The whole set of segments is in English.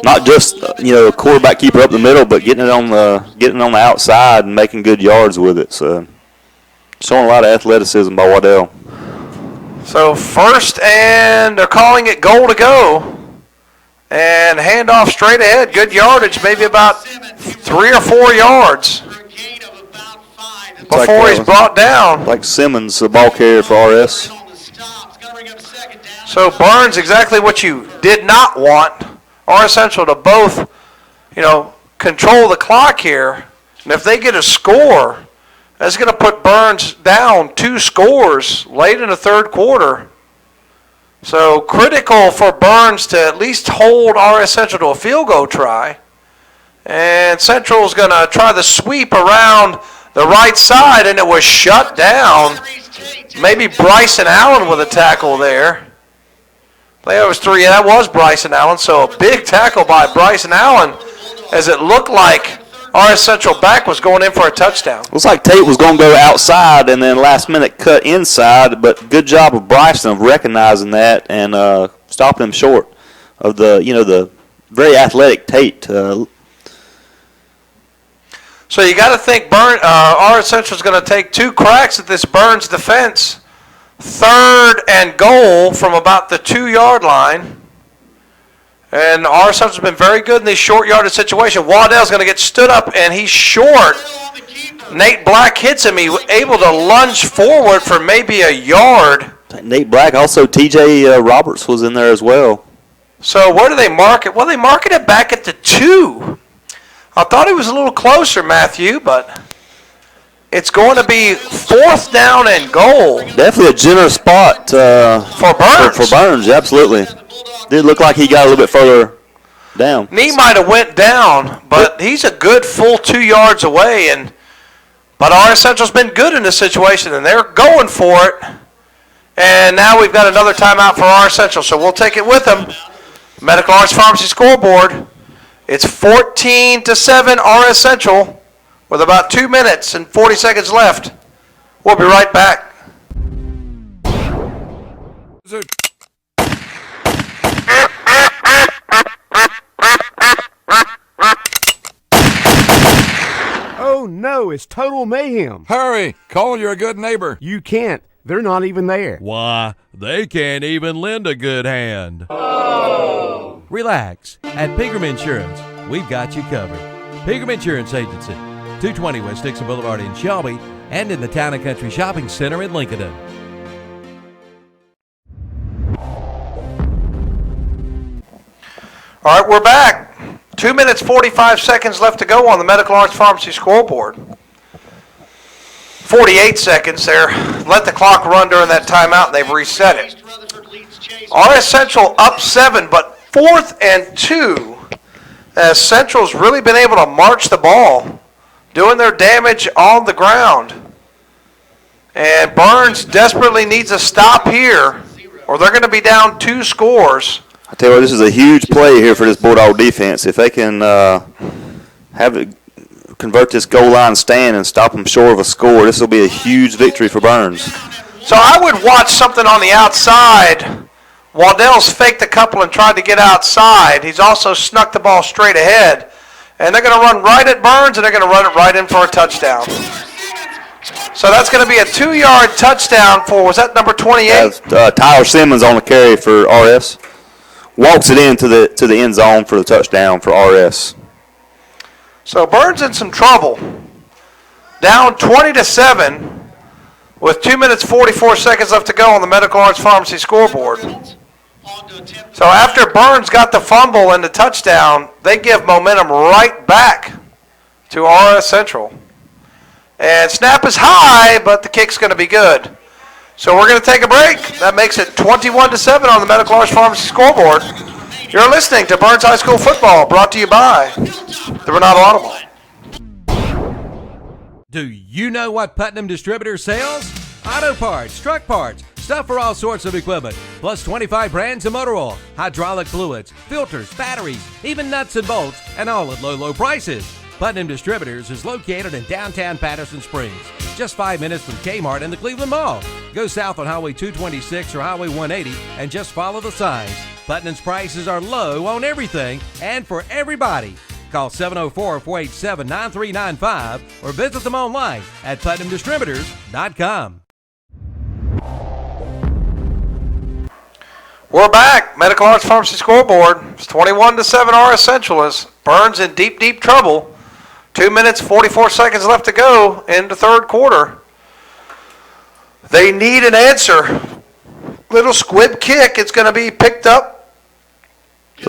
not just quarterback keeper up the middle, but getting it on the outside and making good yards with it. So showing a lot of athleticism by Waddell. So first, and they're calling it goal to go. And handoff straight ahead, good yardage, maybe about 3 or 4 yards before he's brought down. Like Simmons, the ball carrier for RS. So Burns, exactly what you did not want. RS Central to both, control the clock here. And if they get a score, that's going to put Burns down 2 scores late in the third quarter. So critical for Burns to at least hold RS Central to a field goal try. And Central's going to try the sweep around the right side, and it was shut down. Maybe Bryson Allen with a tackle there. That was 3. That was Bryson Allen. So a big tackle by Bryson Allen, as it looked like RS Central back was going in for a touchdown. Looks like Tate was going to go outside and then last minute cut inside, but good job of Bryson of recognizing that and stopping him short of the very athletic Tate. So you got to think RS Central is going to take 2 cracks at this Burns defense. 3rd and goal from about the 2-yard line. And RS Central's been very good in this short yardage situation. Waddell's going to get stood up, and he's short. Nate Black hits him. He was able to lunge forward for maybe a yard. Nate Black, also TJ Roberts was in there as well. So where do they mark it? Well, they mark it back at the 2. I thought it was a little closer, Matthew, but it's going to be 4th down and goal. Definitely a generous spot for Burns. For Burns, absolutely. Did look like he got a little bit further down. Knee might have went down, but he's a good full 2 yards away. But RS Central's been good in this situation, and they're going for it. And now we've got another timeout for RS Central, so we'll take it with them. Medical Arts Pharmacy scoreboard. It's 14-7 RS Central with about 2 minutes and 40 seconds left. We'll be right back. Oh no, it's total mayhem. Hurry, call your good neighbor. You can't. They're not even there. Why, they can't even lend a good hand. Oh. Relax. At Pegram Insurance, we've got you covered. Pegram Insurance Agency, 220 West Dixon Boulevard in Shelby and in the Town & Country Shopping Center in Lincoln. All right, we're back. 2 minutes, 45 seconds left to go on the Medical Arts Pharmacy scoreboard. 48 seconds there. Let the clock run during that timeout, and they've reset it. RS Central up 7, but 4th and 2, as Central's really been able to march the ball, doing their damage on the ground. And Burns desperately needs a stop here, or they're going to be down 2 scores. I tell you what, this is a huge play here for this Bulldog defense. If they can convert this goal line stand and stop them short of a score, this will be a huge victory for Burns. So I would watch something on the outside. Waddell's faked a couple and tried to get outside. He's also snuck the ball straight ahead. And they're going to run right at Burns, and they're going to run it right in for a touchdown. So that's going to be a 2-yard touchdown for, was that number 28? Tyler Simmons on the carry for RS. Walks it into the end zone for the touchdown for RS. So Burns in some trouble. Down 20-7 with 2 minutes 44 seconds left to go on the Medical Arts Pharmacy scoreboard. So after Burns got the fumble and the touchdown, they give momentum right back to RS Central. And snap is high, but the kick's going to be good. So we're going to take a break. That makes it 21-7 on the Medical Arts Pharmacy scoreboard. You're listening to Burns High School football, brought to you by the Renato Automall. Do you know what Putnam Distributor sells? Auto parts, truck parts, stuff for all sorts of equipment, plus 25 brands of motor oil, hydraulic fluids, filters, batteries, even nuts and bolts, and all at low, low prices. Putnam Distributors is located in downtown Patterson Springs, just 5 minutes from Kmart and the Cleveland Mall. Go south on Highway 226 or Highway 180 and just follow the signs. Putnam's prices are low on everything and for everybody. Call 704-487-9395 or visit them online at PutnamDistributors.com. We're back. Medical Arts Pharmacy scoreboard. It's 21-7 RS Central as Burns in deep, deep trouble. 2 minutes, 44 seconds left to go in the third quarter. They need an answer. Little squib kick. It's going to be picked up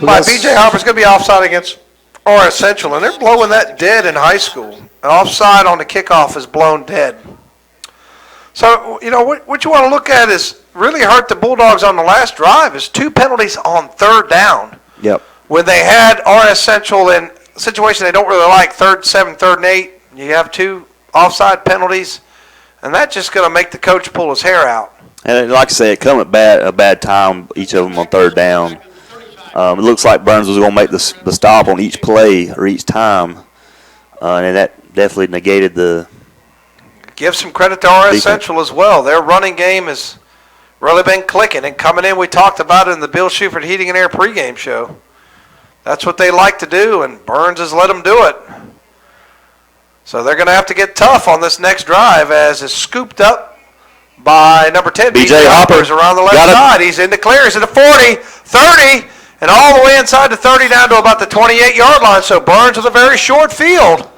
by B.J. Harper's going to be offside against RS Central, and they're blowing that dead in high school. An offside on the kickoff is blown dead. So, you know, what you want to look at is really hurt the Bulldogs on the last drive is 2 penalties on third down. Yep. When they had RS Central in a situation they don't really like, 3rd and 7, 3rd and 8, you have 2 offside penalties, and that's just going to make the coach pull his hair out. And like I said, it come at a bad time, each of them on third down. It looks like Burns was going to make the stop on each play or each time, and that definitely negated the Give some credit to RS defense. Central as well. Their running game has really been clicking. And coming in, we talked about it in the Bill Shuford Heating and Air pregame show. That's what they like to do, and Burns has let them do it. So they're going to have to get tough on this next drive as it's scooped up by number 10, B.J. Hopper. around the left Got it. side. He's in the clear. He's at the 40, 30, and all the way inside the 30 down to about the 28-yard line. So Burns with a very short field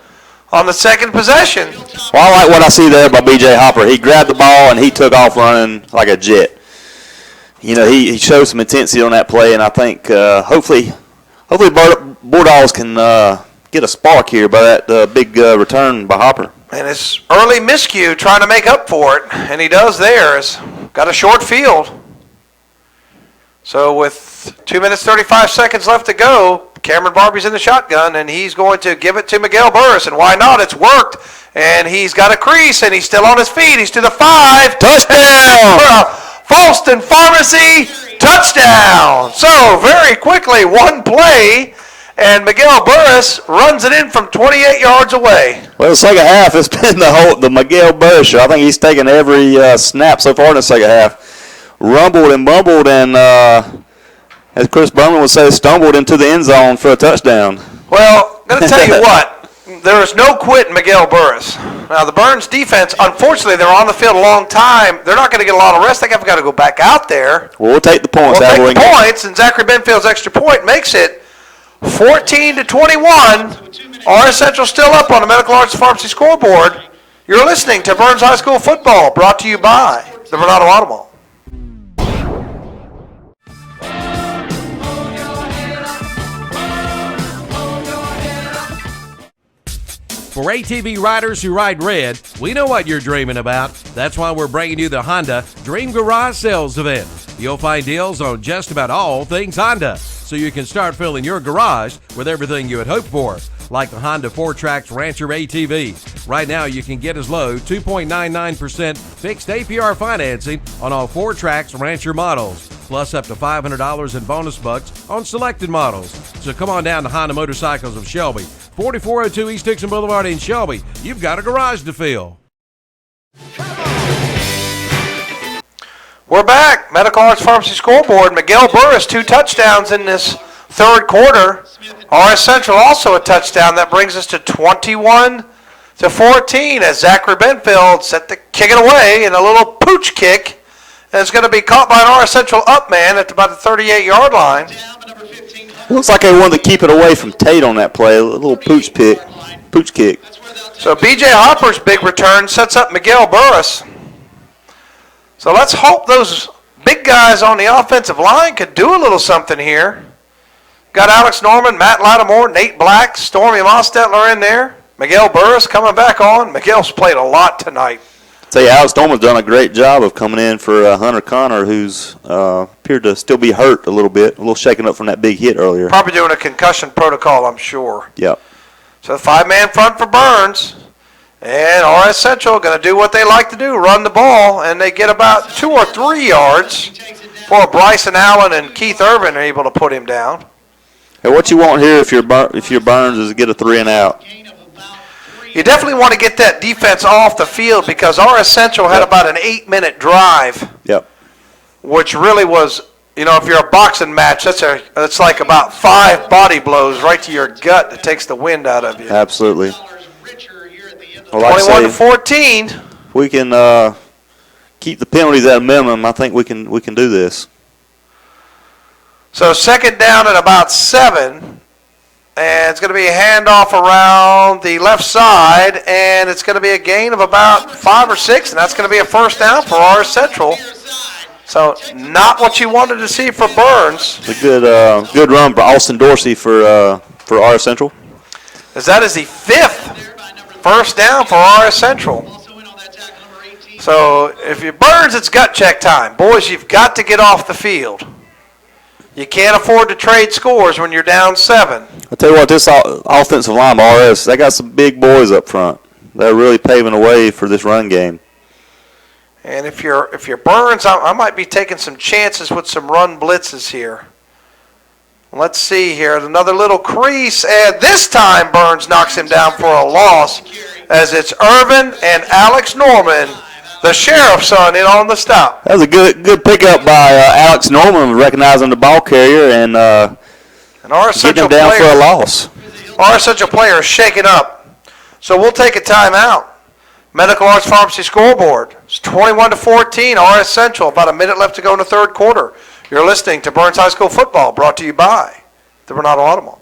on the second possession. Well, I like what I see there by B.J. Hopper. He grabbed the ball and he took off running like a jet. You know, he showed some intensity on that play, and I think hopefully Bulldogs can get a spark here by that big return by Hopper. And it's early miscue trying to make up for it, and he does there. He's got a short field. So with 2 minutes, 35 seconds left to go, Cameron Barbie's in the shotgun, and he's going to give it to Miguel Burris. And why not? It's worked. And he's got a crease, and he's still on his feet. He's to the 5. Touchdown! Falston Pharmacy touchdown. So very quickly, one play, and Miguel Burris runs it in from 28 yards away. Well, the second half has been the Miguel Burris show. I think he's taken every snap so far in the second half. Rumbled and bumbled and, as Chris Berman would say, stumbled into the end zone for a touchdown. Well, I'm going to tell you what. There is no quit in Miguel Burris. Now, the Burns defense, unfortunately, they're on the field a long time. They're not going to get a lot of rest. They've got to go back out there. Well, we'll take the points. We'll take the points, and Zachary Benfield's extra point makes it 14-21. RS Central still up on the Medical Arts Pharmacy scoreboard. You're listening to Burns High School football, brought to you by the Bernardo Auto Mall. For ATV riders who ride red, we know what you're dreaming about. That's why we're bringing you the Honda Dream Garage Sales event. You'll find deals on just about all things Honda, so you can start filling your garage with everything you had hoped for, like the Honda 4Trax Rancher ATV. Right now, you can get as low 2.99% fixed APR financing on all 4Trax Rancher models, plus up to $500 in bonus bucks on selected models. So come on down to Honda Motorcycles of Shelby, 4402 East Dixon Boulevard in Shelby. You've got a garage to fill. We're back. Medical Arts Pharmacy scoreboard. Miguel Burris, 2 touchdowns in this third quarter. RS Central also a touchdown. That brings us to 21-14 as Zachary Benfield set to kick it away in a little pooch kick. And it's going to be caught by an RS Central up man at about the 38-yard line. Looks like they wanted to keep it away from Tate on that play. A little pooch kick. So B.J. Hopper's big return sets up Miguel Burris. So let's hope those big guys on the offensive line could do a little something here. Got Alex Norman, Matt Lattimore, Nate Black, Stormy Mostetler in there. Miguel Burris coming back on. Miguel's played a lot tonight. Tell you, Alex Norman's done a great job of coming in for Hunter Connor, who's appeared to still be hurt a little bit, a little shaken up from that big hit earlier. Probably doing a concussion protocol, I'm sure. Yep. So the 5-man front for Burns. And RS Central going to do what they like to do, run the ball, and they get about 2 or 3 yards before Bryson Allen and Keith Irvin are able to put him down. Hey, what you want here if you're Burns is to get a 3 and out. You definitely want to get that defense off the field because RS Central had about an 8-minute drive, Yep. which really was, you know, if you're a boxing match, that's like about 5 body blows right to your gut that takes the wind out of you. Absolutely. Well, like 21 to I say, 14. we can keep the penalties at a minimum. I think we can do this. So second down at about 7. And it's going to be a handoff around the left side, and it's going to be a gain of about 5 or 6, and that's going to be a first down for RS Central. So not what you wanted to see for Burns. It's a good run for Austin Dorsey for RS Central. As that is the 5th first down for RS Central. So if you Burns, it's gut check time. Boys, you've got to get off the field. You can't afford to trade scores when you're down 7. I'll tell you what, this offensive line by RS, they got some big boys up front. They're really paving the way for this run game. And if you're Burns, I might be taking some chances with some run blitzes here. Let's see here. Another little crease, and this time Burns knocks him down for a loss as it's Irvin and Alex Norman, the sheriff's son, in on the stop. That was a good pickup by Alex Norman, recognizing the ball carrier and getting him down for a loss. RS Central player is shaken up. So we'll take a timeout. Medical Arts Pharmacy scoreboard. It's 21 to 14, RS Central. About a minute left to go in the third quarter. You're listening to Burns High School football, brought to you by the Bernardo Automall.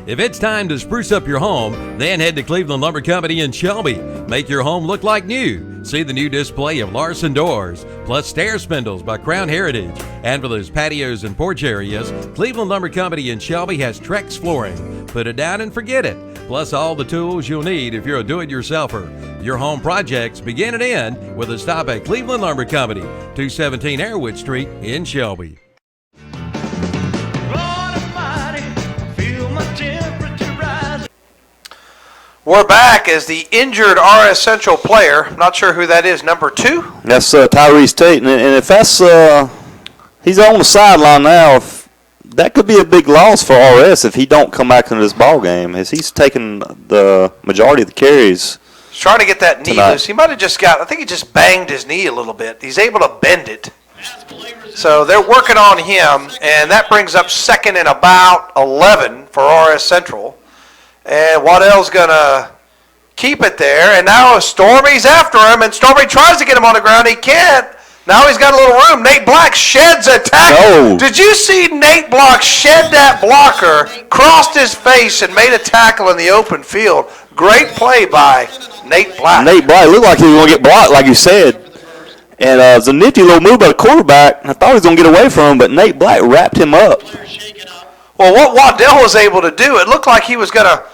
If it's time to spruce up your home, then head to Cleveland Lumber Company in Shelby. Make your home look like new. See the new display of Larson doors, plus stair spindles by Crown Heritage. And for those patios and porch areas, Cleveland Lumber Company in Shelby has Trex flooring. Put it down and forget it. Plus all the tools you'll need if you're a do-it-yourselfer. Your home projects begin and end with a stop at Cleveland Lumber Company, 217 Airwood Street in Shelby. We're back as the injured RS Central player, I'm not sure who that is, number 2? That's Tyrese Tate, and if that's he's on the sideline now. That could be a big loss for RS if he don't come back into this ball game, as he's taking the majority of the carries. He's trying to get that knee tonight. loose. He might have I think he just banged his knee a little bit. He's able to bend it. So they're working on him, and that brings up second and about 11 for RS Central. And Waddell's going to keep it there. And now Stormy's after him, and Stormy tries to get him on the ground. He can't. Now he's got a little room. Nate Black sheds a tackle. No. Did you see Nate Black shed that blocker, crossed his face, and made a tackle in the open field? Great play by Nate Black. Nate Black looked like he was going to get blocked, like you said. And it was a nifty little move by the quarterback. I thought he was going to get away from him, but Nate Black wrapped him up. Well, what Waddell was able to do, it looked like he was going to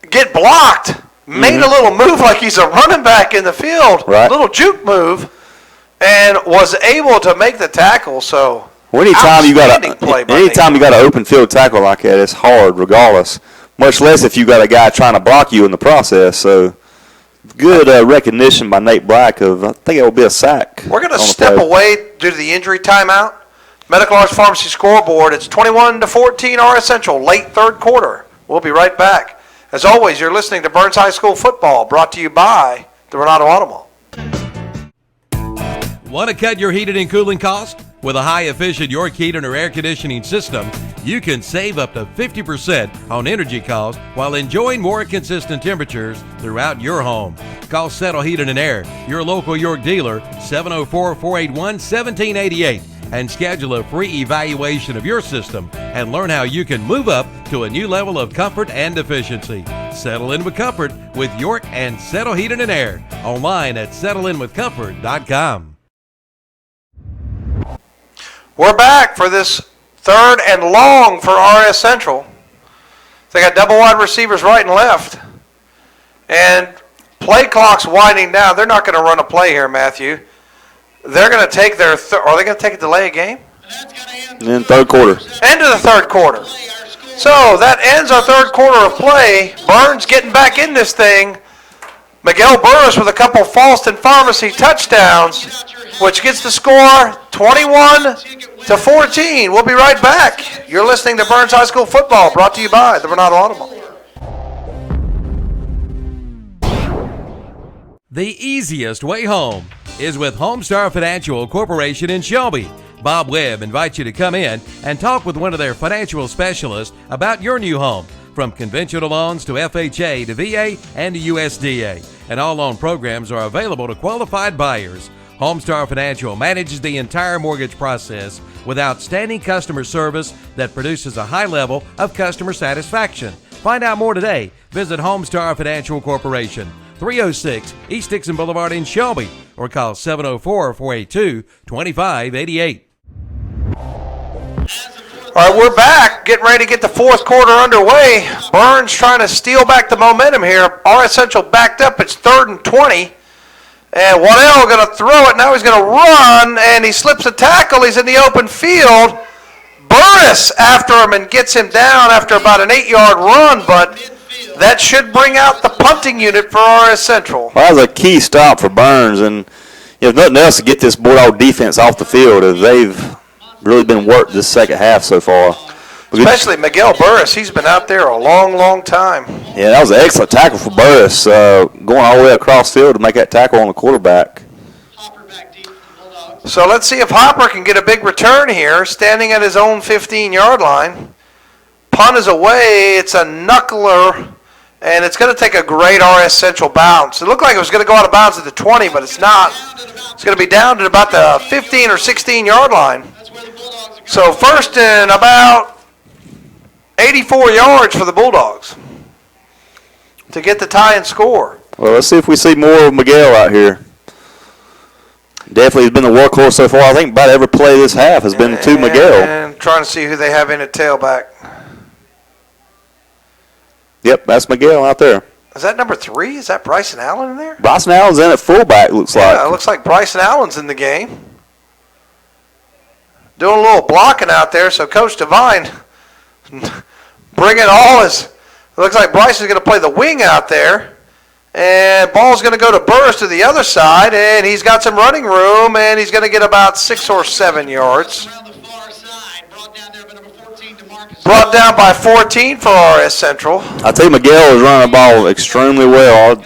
get blocked. Made a little move like he's a running back in the field. Right. Little juke move. And was able to make the tackle. So Anytime you got an open field tackle like that, it's hard regardless. Much less if you got a guy trying to block you in the process. So good recognition by Nate Black of, I think it will be a sack. We're going to step away due to the injury timeout. Medical Arts Pharmacy scoreboard. It's 21 to 14 RS Central, late third quarter. We'll be right back. As always, you're listening to Burns High School football, brought to you by the Bernardo Automall. Want to cut your heating and cooling costs? With a high-efficient York heating or air conditioning system, you can save up to 50% on energy costs while enjoying more consistent temperatures throughout your home. Call Settle Heating and Air, your local York dealer, 704-481-1788, and schedule a free evaluation of your system and learn how you can move up to a new level of comfort and efficiency. Settle in with comfort with York and Settle Heating and Air. Online at settleinwithcomfort.com. We're back for this third and long for RS Central. They got double wide receivers right and left. And play clock's winding down. They're not going to run a play here, Matthew. They're going to take their are they going to take a delay a game? In third quarter. End of the third quarter. So that ends our third quarter of play. Burns getting back in this thing. Miguel Burris with a couple Falston Pharmacy touchdowns, which gets the score 21 to 14. We'll be right back. You're listening to Burns High School football, brought to you by the Bernardo Automall. The easiest way home is with Homestar Financial Corporation in Shelby. Bob Webb invites you to come in and talk with one of their financial specialists about your new home, from conventional loans to FHA to VA and to USDA. And all loan programs are available to qualified buyers. Homestar Financial manages the entire mortgage process with outstanding customer service that produces a high level of customer satisfaction. Find out more today. Visit Homestar Financial Corporation, 306 East Dixon Boulevard in Shelby, or call 704-482-2588. All right, we're back, getting ready to get the fourth quarter underway. Burns trying to steal back the momentum here. RS Central backed up. It's 3rd and 20. And Waddell going to throw it. Now he's going to run, and he slips a tackle. He's in the open field. Burris after him and gets him down after about an 8-yard run, but that should bring out the punting unit for RS Central. Well, that was a key stop for Burns, and if nothing else, to get this Bulldog defense off the field. They've really been worked this second half so far. Especially Miguel Burris. He's been out there a long, long time. Yeah, that was an excellent tackle for Burris, going all the way across field to make that tackle on the quarterback. So let's see if Hopper can get a big return here, standing at his own 15-yard line. Punt is away. It's a knuckler, and it's going to take a great RS Central bounce. It looked like it was going to go out of bounds at the 20, but it's not. It's going to be down to about the 15 or 16-yard line. So first and about 84 yards for the Bulldogs to get the tie and score. Well, let's see if we see more of Miguel out here. Definitely has been the workhorse so far. I think about every play this half has been to Miguel. And trying to see who they have in at tailback. Yep, that's Miguel out there. Is that number 3? Is that Bryson Allen in there? Bryson Allen's in at fullback, looks like. Yeah, it looks like Bryson Allen's in the game. Doing a little blocking out there, so Coach Devine bringing all his. It looks like Bryson's going to play the wing out there. And ball's going to go to Burris to the other side, and he's got some running room, and he's going to get about 6 or 7 yards. Brought down by 14 for RS Central. I tell you, Miguel is running the ball extremely well.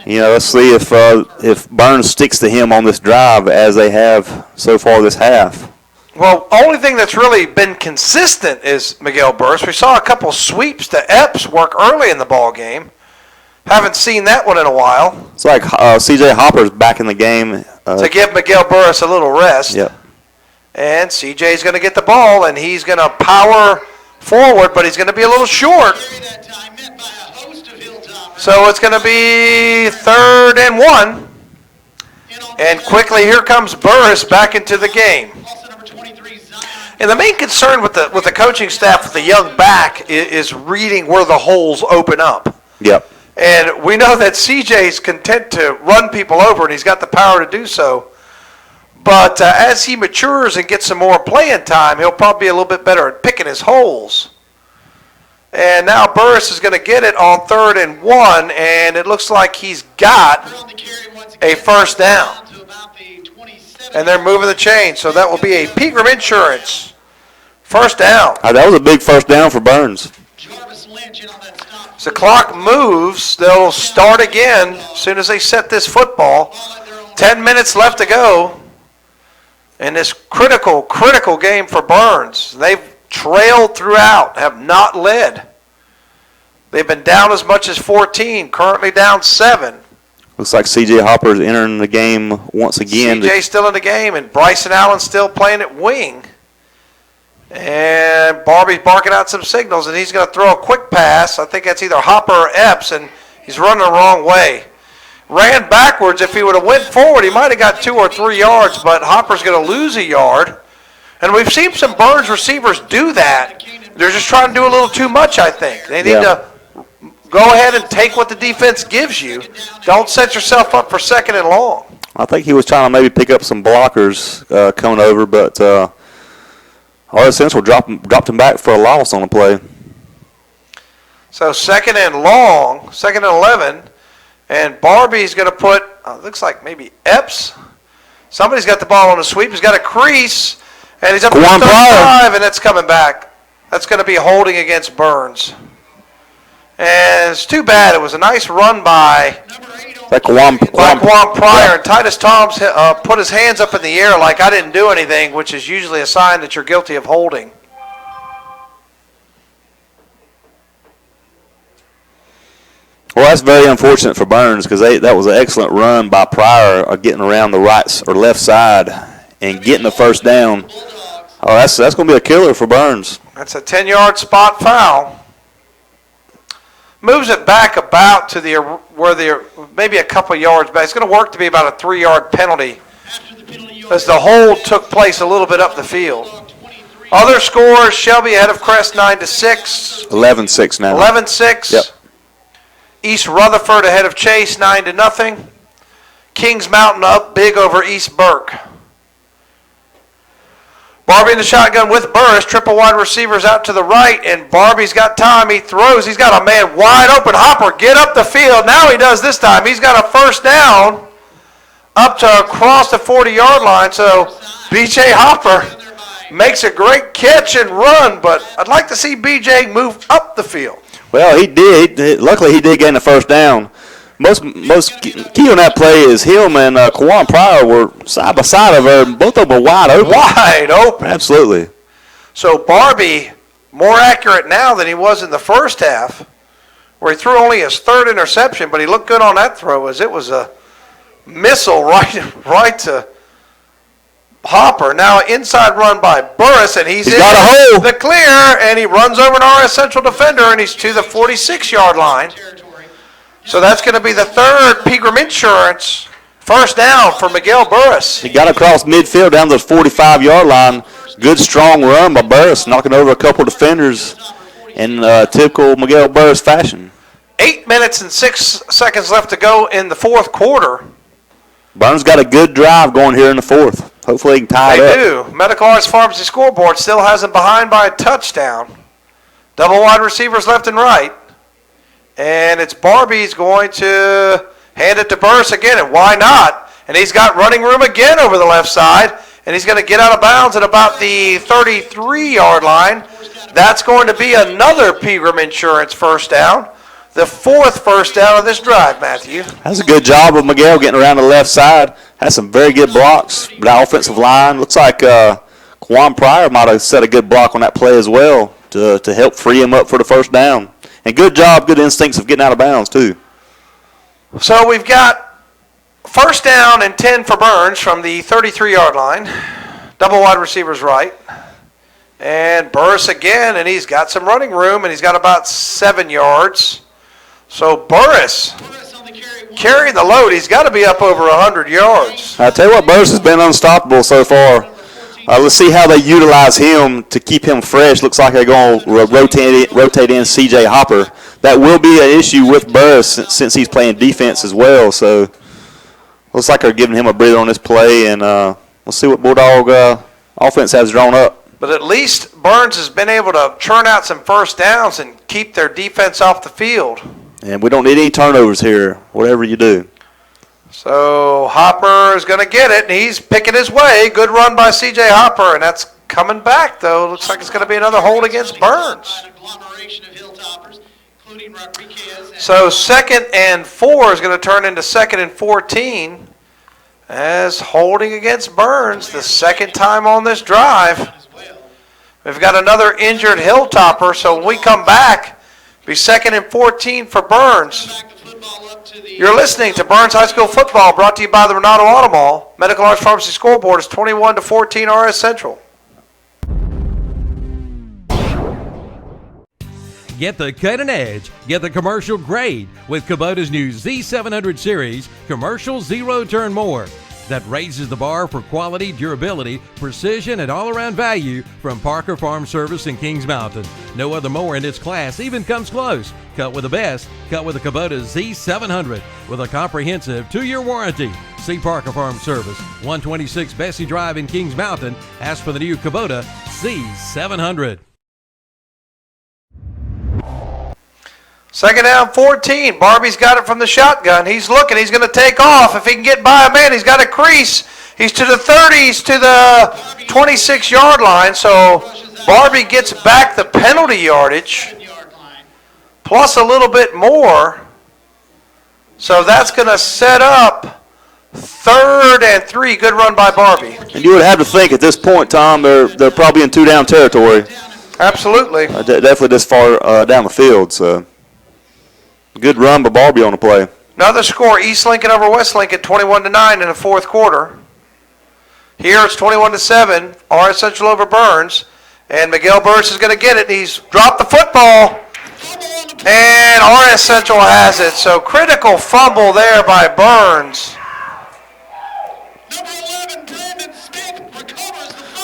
Let's see if Burns sticks to him on this drive as they have so far this half. Well, only thing that's really been consistent is Miguel Burris. We saw a couple sweeps to Epps work early in the ball game. Haven't seen that one in a while. It's like C.J. Hopper's back in the game. To give Miguel Burris a little rest. Yep. And C.J.'s going to get the ball, and he's going to power forward, but he's going to be a little short. So it's going to be 3rd and 1. And quickly here comes Burris back into the game. And the main concern with the coaching staff with the young back is reading where the holes open up. Yep. And we know that CJ's content to run people over, and he's got the power to do so. But as he matures and gets some more playing time, he'll probably be a little bit better at picking his holes. And now Burris is going to get it on 3rd and 1, and it looks like he's got a first down. And they're moving the chain, so that will be a Pegram Insurance first down. That was a big first down for Burns. As the clock moves, they'll start again as soon as they set this football. 10 minutes left to go in this critical game for Burns. They've trailed throughout, have not led. They've been down as much as 14, currently down 7. Looks like C.J. Hopper's entering the game once again. C.J.'s still in the game, and Bryson Allen's still playing at wing. And Barbie's barking out some signals, and he's going to throw a quick pass. I think that's either Hopper or Epps, and he's running the wrong way. Ran backwards. If he would have went forward, he might have got 2 or 3 yards, but Hopper's going to lose a yard. And we've seen some Burns receivers do that. They're just trying to do a little too much, I think. They need to go ahead and take what the defense gives you. Don't set yourself up for 2nd and long. I think he was trying to maybe pick up some blockers coming over, but RS Central dropped him back for a loss on the play. So 2nd and long, 2nd and 11, and Barbie's going to put, looks like maybe Epps. Somebody's got the ball on a sweep. He's got a crease, and he's up to 35, and that's coming back. That's going to be holding against Burns. And it's too bad. It was a nice run by Like Quan Pryor. And Titus Toms put his hands up in the air like I didn't do anything, which is usually a sign that you're guilty of holding. Well, that's very unfortunate for Burns because that was an excellent run by Pryor getting around the right or left side and getting the first down. Oh, that's going to be a killer for Burns. That's a 10-yard spot foul. Moves it back about to maybe a couple yards back. It's going to work to be about a 3-yard penalty as the hold took place a little bit up the field. Other scores: Shelby ahead of Crest 9-6. 11-6 now. 11-6. Yep. East Rutherford ahead of Chase 9-0. Kings Mountain up big over East Burke. Barbie in the shotgun with Burris. Triple wide receivers out to the right, and Barbie's got time. He throws. He's got a man wide open. Hopper, get up the field. Now he does this time. He's got a first down up to across the 40-yard line. So B.J. Hopper makes a great catch and run, but I'd like to see B.J. move up the field. Well, he did. Luckily, he did gain the first down. Most key on that play is him and Quan Pryor were side by side of her. Both of them were wide open. Wide open. Absolutely. So Barbie more accurate now than he was in the first half, where he threw only his third interception, but he looked good on that throw as it was a missile right to Hopper. Now inside run by Burris, and he's in got a hole. The clear, and he runs over an RS Central defender, and he's to the 46-yard line. So that's going to be the third Pegram Insurance first down for Miguel Burris. He got across midfield down to the 45-yard line. Good, strong run by Burris, knocking over a couple defenders in typical Miguel Burris fashion. 8 minutes and 6 seconds left to go in the fourth quarter. Burns got a good drive going here in the fourth. Hopefully he can tie it up. They do. Medical Arts Pharmacy scoreboard still has them behind by a touchdown. Double wide receivers left and right. And it's Barbie's going to hand it to Burris again, and why not? And he's got running room again over the left side, and he's going to get out of bounds at about the 33-yard line. That's going to be another Pegram Insurance first down. The fourth first down of this drive, Matthew. That's a good job of Miguel getting around the left side. Has some very good blocks. The offensive line looks like Quan Pryor might have set a good block on that play as well to help free him up for the first down. And good job, good instincts of getting out of bounds too. So we've got first down and 10 for Burns from the 33-yard line. Double wide receivers right. And Burris again, and he's got some running room, and he's got about 7 yards. So Burris carrying the load. He's got to be up over 100 yards. I tell you what, Burris has been unstoppable so far. Let's see how they utilize him to keep him fresh. Looks like they're going to rotate in C.J. Hopper. That will be an issue with Burris since he's playing defense as well. So looks like they're giving him a breather on this play, and we'll see what Bulldog offense has drawn up. But at least Burns has been able to churn out some first downs and keep their defense off the field. And we don't need any turnovers here, whatever you do. So Hopper is going to get it, and he's picking his way. Good run by C.J. Hopper, and that's coming back, though. Looks like it's going to be another hold against Burns. So 2nd and 4 is going to turn into 2nd and 14 as holding against Burns the second time on this drive. We've got another injured Hilltopper, so when we come back, it'll be 2nd and 14 for Burns. You're listening to Burns High School football, brought to you by the Renato Auto Mall. Medical Arts Pharmacy scoreboard is 21-14 RS Central. Get the cutting edge, get the commercial grade with Kubota's new Z700 series, commercial zero turn more. That raises the bar for quality, durability, precision, and all-around value from Parker Farm Service in Kings Mountain. No other mower in its class even comes close. Cut with the best. Cut with the Kubota Z700 with a comprehensive 2-year warranty. See Parker Farm Service, 126 Bessie Drive in Kings Mountain. Ask for the new Kubota Z700. 2nd down, 14. Barbie's got it from the shotgun. He's looking. He's going to take off. If he can get by a man, he's got a crease. He's to the 30. He's to the 26-yard line. So Barbie gets back the penalty yardage plus a little bit more. So that's going to set up 3rd and 3. Good run by Barbie. And you would have to think at this point, Tom, they're probably in 2-down territory. Absolutely. Definitely this far down the field. So good run by Barbie on the play. Another score: East Lincoln over West Lincoln, 21-9 in the 4th quarter. Here it's 21-7. RS Central over Burns, and Miguel Burris is going to get it. He's dropped the football, and RS Central has it. So critical fumble there by Burns.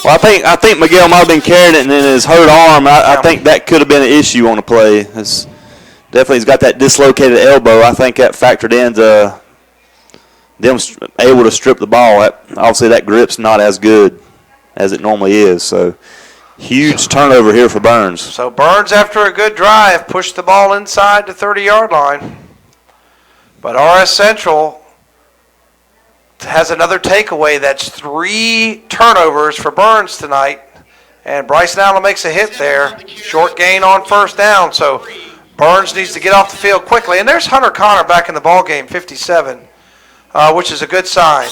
Well, I think Miguel might have been carrying it, and in his hurt arm, I think that could have been an issue on the play. Definitely, he's got that dislocated elbow. I think that factored into them able to strip the ball. Obviously, that grip's not as good as it normally is. So, huge turnover here for Burns. So Burns, after a good drive, pushed the ball inside the 30-yard line. But RS Central has another takeaway. That's 3 turnovers for Burns tonight. And Bryson Allen makes a hit there. Short gain on 1st down. So Burns needs to get off the field quickly. And there's Hunter Connor back in the ballgame, 57, which is a good sign.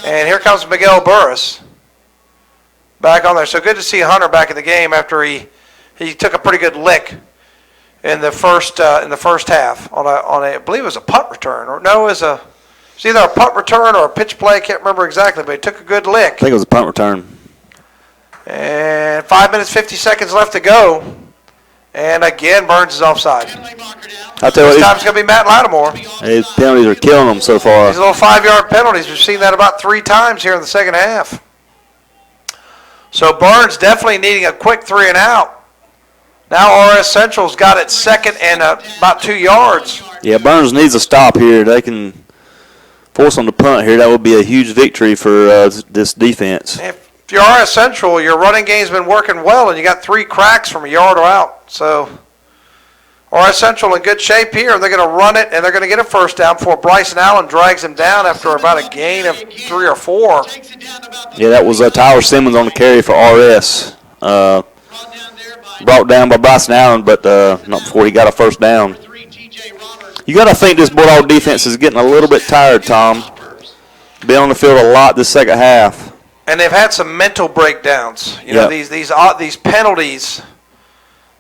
And here comes Miguel Burris back on there. So good to see Hunter back in the game after he took a pretty good lick in the first half on a I believe it was a punt return, or no, it was either a punt return or a pitch play. I can't remember exactly, but he took a good lick. I think it was a punt return. And 5 minutes 50 seconds left to go. And again, Burns is offside. I tell you This what, time it's going to be Matt Lattimore. his penalties are killing them so far. These little 5-yard penalties. We've seen that about 3 times here in the second half. So Burns definitely needing a quick 3 and out. Now RS Central's got it 2nd and about 2 yards. Yeah, Burns needs a stop here. They can force them to punt here. That would be a huge victory for this defense. If you're RS Central, your running game's been working well, and you got 3 cracks from a yard or out. So RS Central in good shape here. They're going to run it, and they're going to get a 1st down before Bryson Allen drags him down after about a gain of 3 or 4. Yeah, that was Tyler Simmons on the carry for RS. Brought down by Bryson Allen, but not before he got a 1st down. You got to think this Bulldog defense is getting a little bit tired, Tom. Been on the field a lot this second half. And they've had some mental breakdowns. You know, these penalties,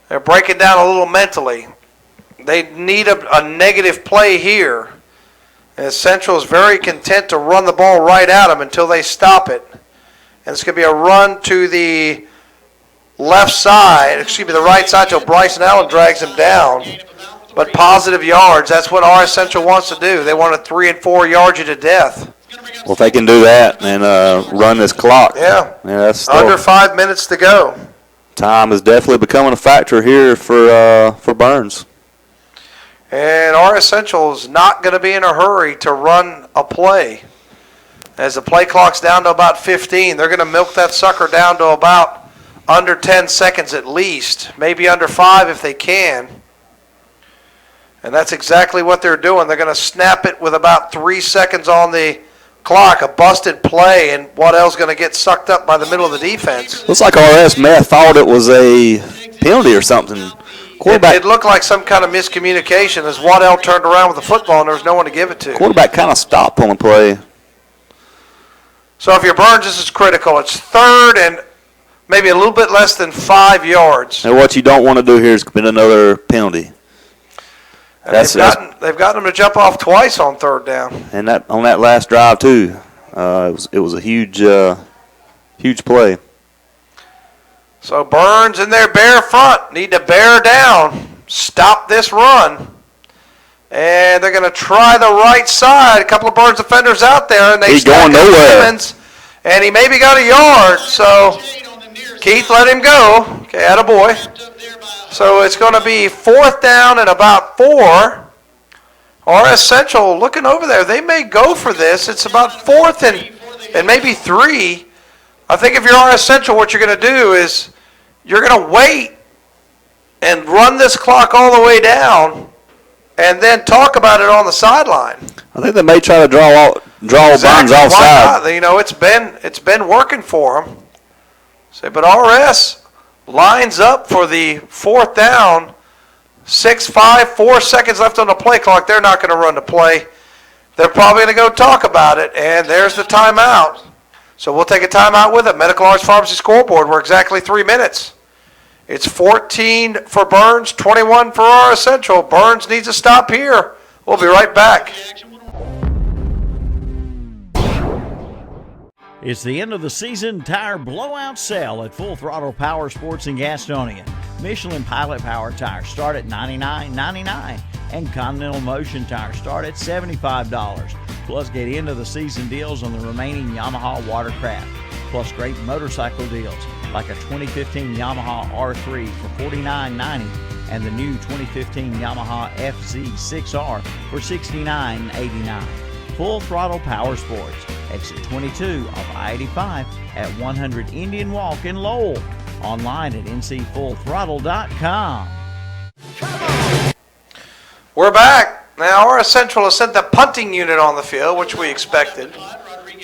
they're breaking down a little mentally. They need a negative play here. And Central is very content to run the ball right at them until they stop it. And it's going to be a run to the left side, the right side, till Bryson Allen drags him down. But positive yards, that's what RS Central wants to do. They want to 3 and 4 yard you to death. Well, if they can do that and run this clock. Yeah, that's under 5 minutes to go. Time is definitely becoming a factor here for Burns. And RS Central is not going to be in a hurry to run a play. As the play clock's down to about 15, they're going to milk that sucker down to about under 10 seconds at least, maybe under 5 if they can. And that's exactly what they're doing. They're going to snap it with about 3 seconds on the clock, a busted play, and Waddell's going to get sucked up by the middle of the defense. Looks like RS may have thought it was a penalty or something. It looked like some kind of miscommunication as Waddell turned around with the football and there was no one to give it to. Quarterback kind of stopped on the play. So if you're Burns, this is critical. It's 3rd and maybe a little bit less than 5 yards. And what you don't want to do here is commit another penalty. They've gotten them to jump off twice on 3rd down. And that on that last drive too, it was a huge play. So Burns in their bare front need to bear down, stop this run, and they're going to try the right side. A couple of Burns defenders out there, and he's going nowhere. Simmons, and he maybe got a yard. So Keith let him go. Okay, attaboy. So it's going to be 4th down and about 4. RS Central looking over there. They may go for this. It's about 4th and maybe 3. I think if you're RS Central, what you're going to do is you're going to wait and run this clock all the way down and then talk about it on the sideline. I think they may try to draw Burns Why offside. not? You know, it's been working for them. But RS lines up for the 4th down, 6-5, 4 seconds left on the play clock. They're not going to run the play. They're probably going to go talk about it, and there's the timeout. So we'll take a timeout with it. Medical Arts Pharmacy scoreboard. We're exactly 3 minutes. It's 14 for Burns, 21 for RS Central. Burns needs a stop here. We'll be right back. It's the end of the season tire blowout sale at Full Throttle Power Sports in Gastonia. Michelin Pilot Power tires start at $99.99 and Continental Motion tires start at $75. Plus get into the season deals on the remaining Yamaha watercraft. Plus great motorcycle deals like a 2015 Yamaha R3 for $49.90 and the new 2015 Yamaha FZ6R for $69.89. Full Throttle Power Sports, exit 22 of I-85 at 100 Indian Walk in Lowell. Online at ncfullthrottle.com. We're back. Now, RS Central has sent the punting unit on the field, which we expected.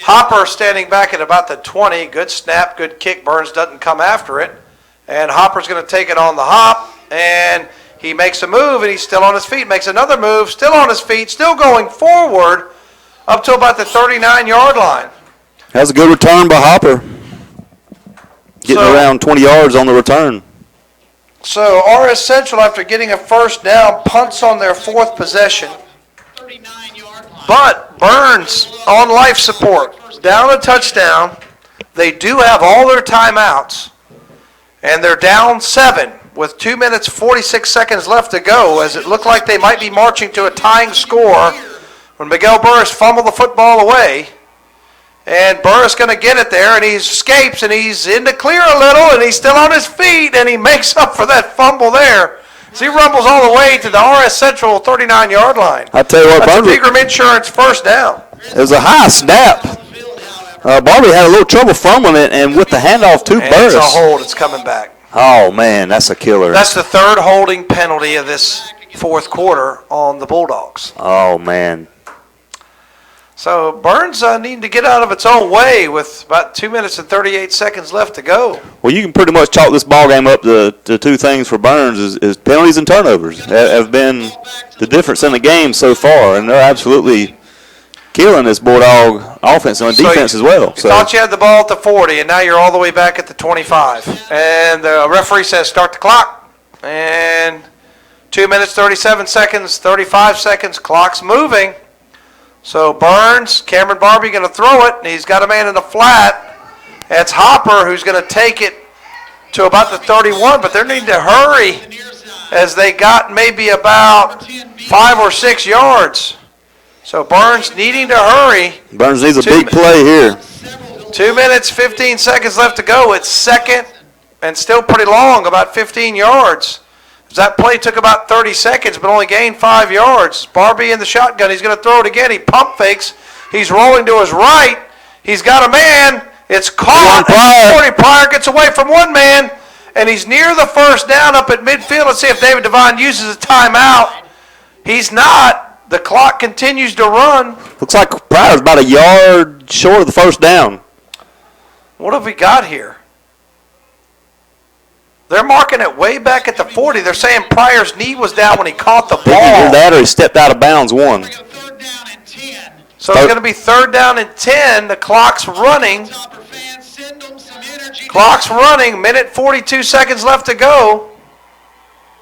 Hopper standing back at about the 20. Good snap, good kick. Burns doesn't come after it. And Hopper's going to take it on the hop. And he makes a move, and he's still on his feet. Makes another move, still on his feet, still going forward up to about the 39-yard line. That's a good return by Hopper. Getting around 20 yards on the return. So RS Central, after getting a first down, punts on their fourth possession. But Burns on life support, down a touchdown. They do have all their timeouts, and they're down 7 with 2 minutes 46 seconds left to go, as it looked like they might be marching to a tying score when Miguel Burris fumbled the football away. And Burris going to get it there, and he escapes, and he's in the clear a little, and he's still on his feet, and he makes up for that fumble there. So he rumbles all the way to the RS Central 39-yard line. I tell you what, That's a Burns, Pegram Insurance first down. it was a high snap. Barbie had a little trouble fumbling it, and with the handoff to And Burris. it's a hold. It's coming back. Oh, man, that's a killer. That's the third holding penalty of this fourth quarter on the Bulldogs. Oh, man. So Burns needing to get out of its own way with about 2 minutes and 38 seconds left to go. Well, you can pretty much chalk this ball game up to two things for Burns is penalties and turnovers have been the difference in the game so far, and they're absolutely killing this Bulldog offense and defense as well. You thought you had the ball at the 40, and now you're all the way back at the 25. And the referee says start the clock. And 2 minutes, 37 seconds, 35 seconds, clock's moving. So Burns, Cameron Barbie going to throw it, and he's got a man in the flat. It's Hopper who's going to take it to about the 31, but they're needing to hurry as they got maybe about 5 or 6 yards. So Burns needing to hurry. Burns needs a big play here. 2 minutes, 15 seconds left to go. It's second and still pretty long, about 15 yards. That play took about 30 seconds, but only gained 5 yards. Barbie in the shotgun. He's going to throw it again. He pump fakes. He's rolling to his right. He's got a man. It's caught. Pryor gets away from one man, and he's near the first down up at midfield. Let's see if David Devine uses a timeout. He's not. The clock continues to run. Looks like Pryor's about a yard short of the first down. What have we got here? They're marking it way back at the 40. They're saying Pryor's knee was down when he caught the ball. Either that or he stepped out of bounds one. So it's going to be 3rd down and 10. The clock's running. Clock's running. Minute 42 seconds left to go.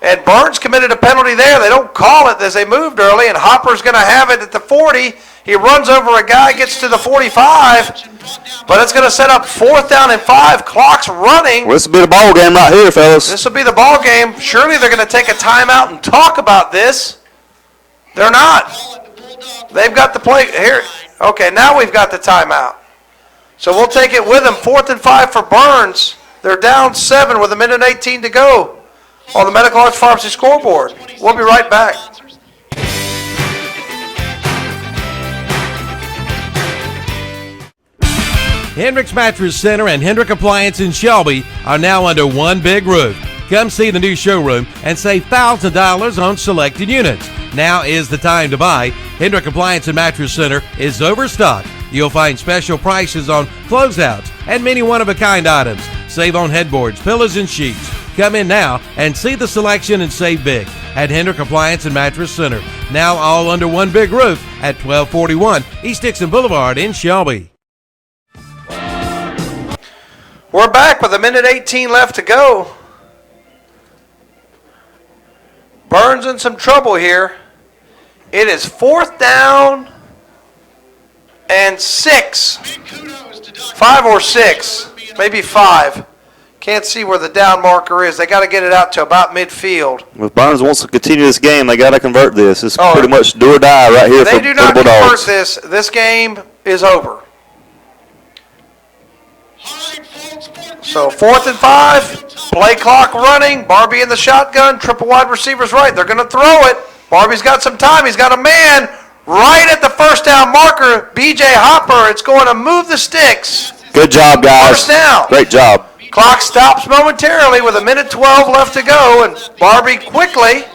And Burns committed a penalty there. They don't call it as they moved early, and Hopper's going to have it at the 40. He runs over a guy, gets to the 45, but it's going to set up 4th down and 5. Clock's running. Well, this will be the ball game right here, fellas. This will be the ball game. Surely they're going to take a timeout and talk about this. They're not. They've got the play here. Okay, now we've got the timeout. So we'll take it with them. 4th and 5 for Burns. They're down 7 with 1:18 to go on the Medical Arts Pharmacy scoreboard. We'll be right back. Hendrick's Mattress Center and Hendrick Appliance in Shelby are now under one big roof. Come see the new showroom and save thousands of dollars on selected units. Now is the time to buy. Hendrick Appliance and Mattress Center is overstocked. You'll find special prices on closeouts and many one-of-a-kind items. Save on headboards, pillows, and sheets. Come in now and see the selection and save big. at Hendrick Appliance and Mattress Center. Now all under one big roof at 1241 East Dixon Boulevard in Shelby. We're back with 1:18 left to go. Burns in some trouble here. It is 4th down and 6. 5 or 6, maybe 5. Can't see where the down marker is. They got to get it out to about midfield. If Burns wants to continue this game, they got to convert this. It's Oh, pretty much do or die right here If they for do the not convert Bulldogs. this game is over. So 4th and 5, play clock running. Barbie in the shotgun, triple wide receivers right. They're going to throw it. Barbie's got some time. He's got a man right at the first down marker. B.J. Hopper. It's going to move the sticks. Good job, guys. First down. Great job. Clock stops momentarily with 1:12 left to go, and Barbie quickly.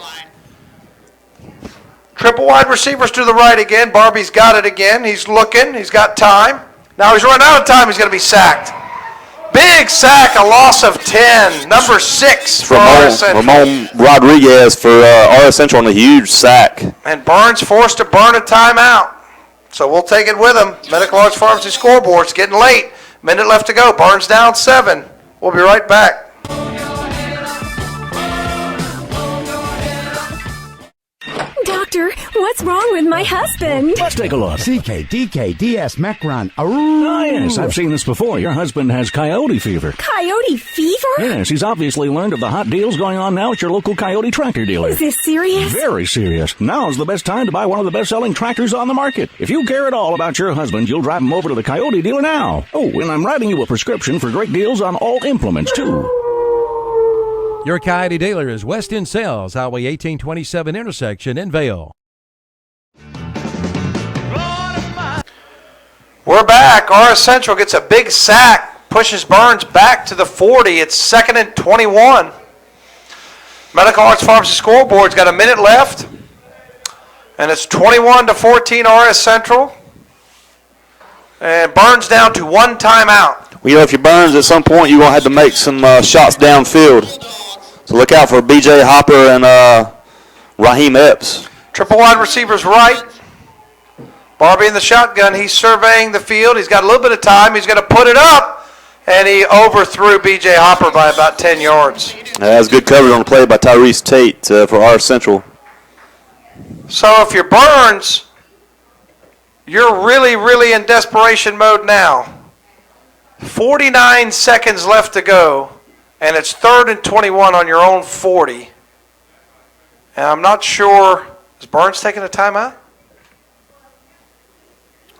Triple wide receivers to the right again. Barbie's got it again. He's looking. He's got time. Now he's running out of time. He's going to be sacked. Big sack, a loss of 10. Number 6 for RS Central. Ramon Rodriguez for RS Central on a huge sack. And Burns forced to burn a timeout. So we'll take it with him. Medical Arts Pharmacy scoreboard. It's getting late. Minute left to go. Burns down 7. We'll be right back. Doctor, what's wrong with my husband? Let's take a look. CKDKDS Macron. Oh, yes, I've seen this before. Your husband has coyote fever. Coyote fever? Yes, he's obviously learned of the hot deals going on now at your local Coyote tractor dealer. Is this serious? Very serious. Now's the best time to buy one of the best-selling tractors on the market. If you care at all about your husband, you'll drive him over to the Coyote dealer now. Oh, and I'm writing you a prescription for great deals on all implements, too. Your Coyote dealer is West End Sales, Highway 1827 intersection in Vale. We're back. RS Central gets a big sack, pushes Burns back to the 40. It's 2nd and 21. Medical Arts Pharmacy scoreboard's got a minute left, and it's 21-14 RS Central. And Burns down to 1 timeout. Well, if you're Burns, at some point you're going to have to make some shots downfield. So look out for B.J. Hopper and Raheem Epps. Triple wide receivers right. Barbie in the shotgun. He's surveying the field. He's got a little bit of time. He's going to put it up, and he overthrew B.J. Hopper by about 10 yards. That was good coverage on the play by Tyrese Tate for RS Central. So if you're Burns, you're really, really in desperation mode now. 49 seconds left to go, and it's 3rd and 21 on your own 40. And I'm not sure, is Burns taking a timeout?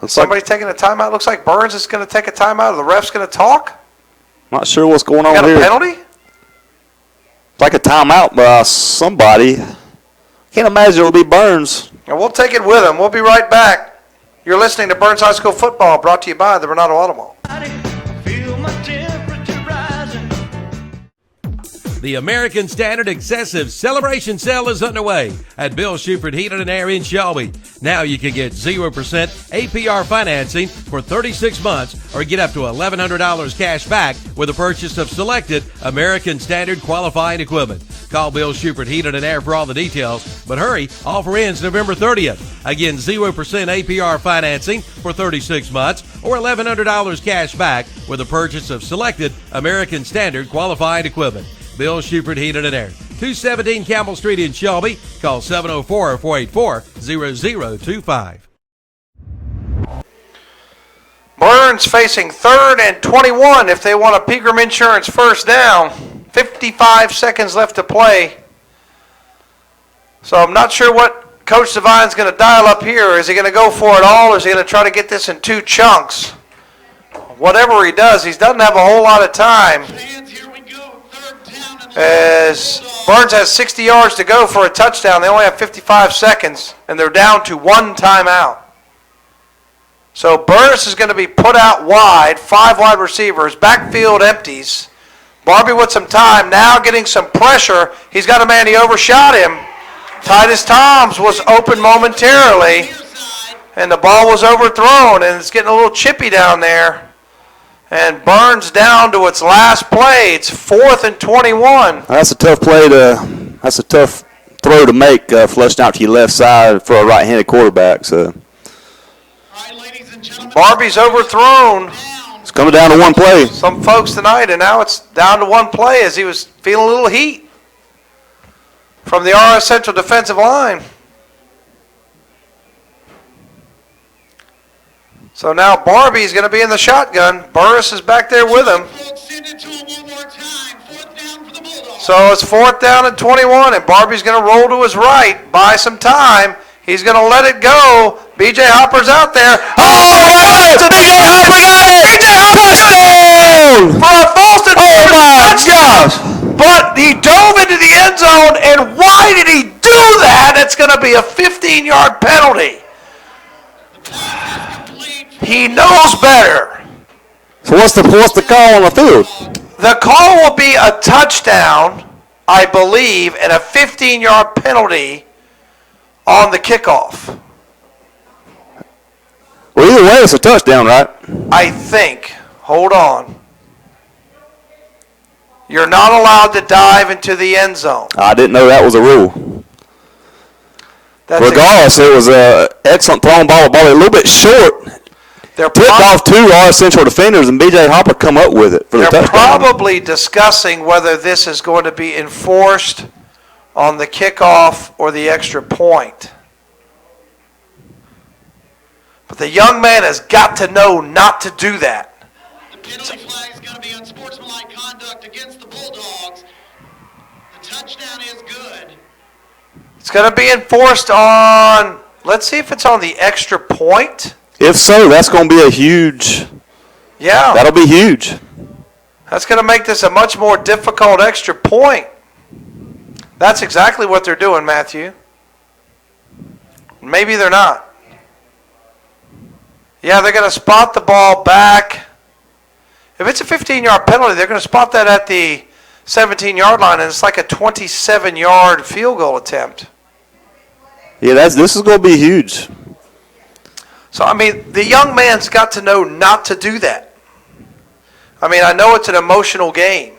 Somebody's taking a timeout? Looks like Burns is going to take a timeout. The ref's going to talk? Not sure what's going on Got here. a penalty? It's like a timeout by somebody. Can't imagine it'll be Burns. And we'll take it with him. We'll be right back. You're listening to Burns High School Football, brought to you by the Renato Automall. The American Standard Excessive Celebration Sale is underway at Bill Shuford Heating and Air in Shelby. Now you can get 0% APR financing for 36 months or get up to $1,100 cash back with a purchase of selected American Standard qualifying equipment. Call Bill Shuford Heating and Air for all the details, but hurry, offer ends November 30th. Again, 0% APR financing for 36 months or $1,100 cash back with a purchase of selected American Standard qualifying equipment. Bill Shuford Heating and Air, 217 Campbell Street in Shelby. Call 704-484-0025. Burns facing 3rd and 21 if they want a Pegram Insurance first down. 55 seconds left to play. So I'm not sure what Coach Devine's going to dial up here. Is he going to go for it all, or is he going to try to get this in 2 chunks? Whatever he does, he doesn't have a whole lot of time. As Burns has 60 yards to go for a touchdown. They only have 55 seconds, and they're down to 1 timeout. So Burns is going to be put out wide, 5 wide receivers, backfield empties. Barbie with some time, now getting some pressure. He's got a man, he overshot him. Titus Toms was open momentarily, and the ball was overthrown, and it's getting a little chippy down there. And Burns down to its last play. It's 4th and 21. That's a tough play throw to make flushed out to your left side for a right-handed quarterback. So Barbie's overthrown it's coming down to one play. some folks tonight, and now it's down to one play as he was feeling a little heat from the RS Central defensive line. So now Barbie's going to be in the shotgun. Burris is back there with him. So it's 4th down and 21, and Barbie's going to roll to his right, buy some time. He's going to let it go. B.J. Hopper's out there. Oh, B.J. Hopper got it! B.J. Hopper for a Folston touchdown. But he dove into the end zone, and why did he do that? It's going to be a 15-yard penalty. He knows better. So what's the call on the field? The call will be a touchdown, I believe, and a 15-yard penalty on the kickoff. Well, either way, it's a touchdown, right? I think. Hold on. You're not allowed to dive into the end zone. I didn't know that was a rule. Regardless, it was an excellent thrown ball. A little bit short. They're Tipped off two RS Central defenders, and B.J. Hopper come up with it for the They're touchdown. probably discussing whether this is going to be enforced on the kickoff or the extra point. But the young man has got to know not to do that. The penalty flag is going to be unsportsmanlike conduct against the Bulldogs. The touchdown is good. It's going to be enforced on, let's see if it's on the extra point. If so, that's going to be a huge. Yeah. That'll be huge. That's going to make this a much more difficult extra point. That's exactly what they're doing, Matthew. Maybe they're not. Yeah, they're going to spot the ball back. If it's a 15-yard penalty, they're going to spot that at the 17-yard line, and it's like a 27-yard field goal attempt. Yeah, this is going to be huge. So, I mean, the young man's got to know not to do that. I mean, I know it's an emotional game,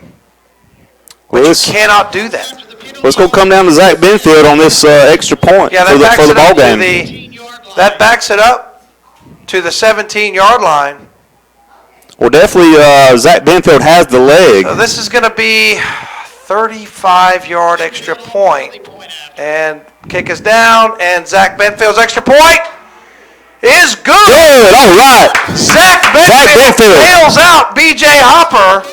but you cannot do that. Well, it's going to come down to Zach Benfield on this extra point Yeah, for the ball game. That backs it up to the 17-yard line. Well, definitely Zach Benfield has the leg. So this is going to be 35-yard extra point. And kick is down, and Zach Benfield's extra point is good. Good, all right. Zach Benfield bails out B.J. Hopper.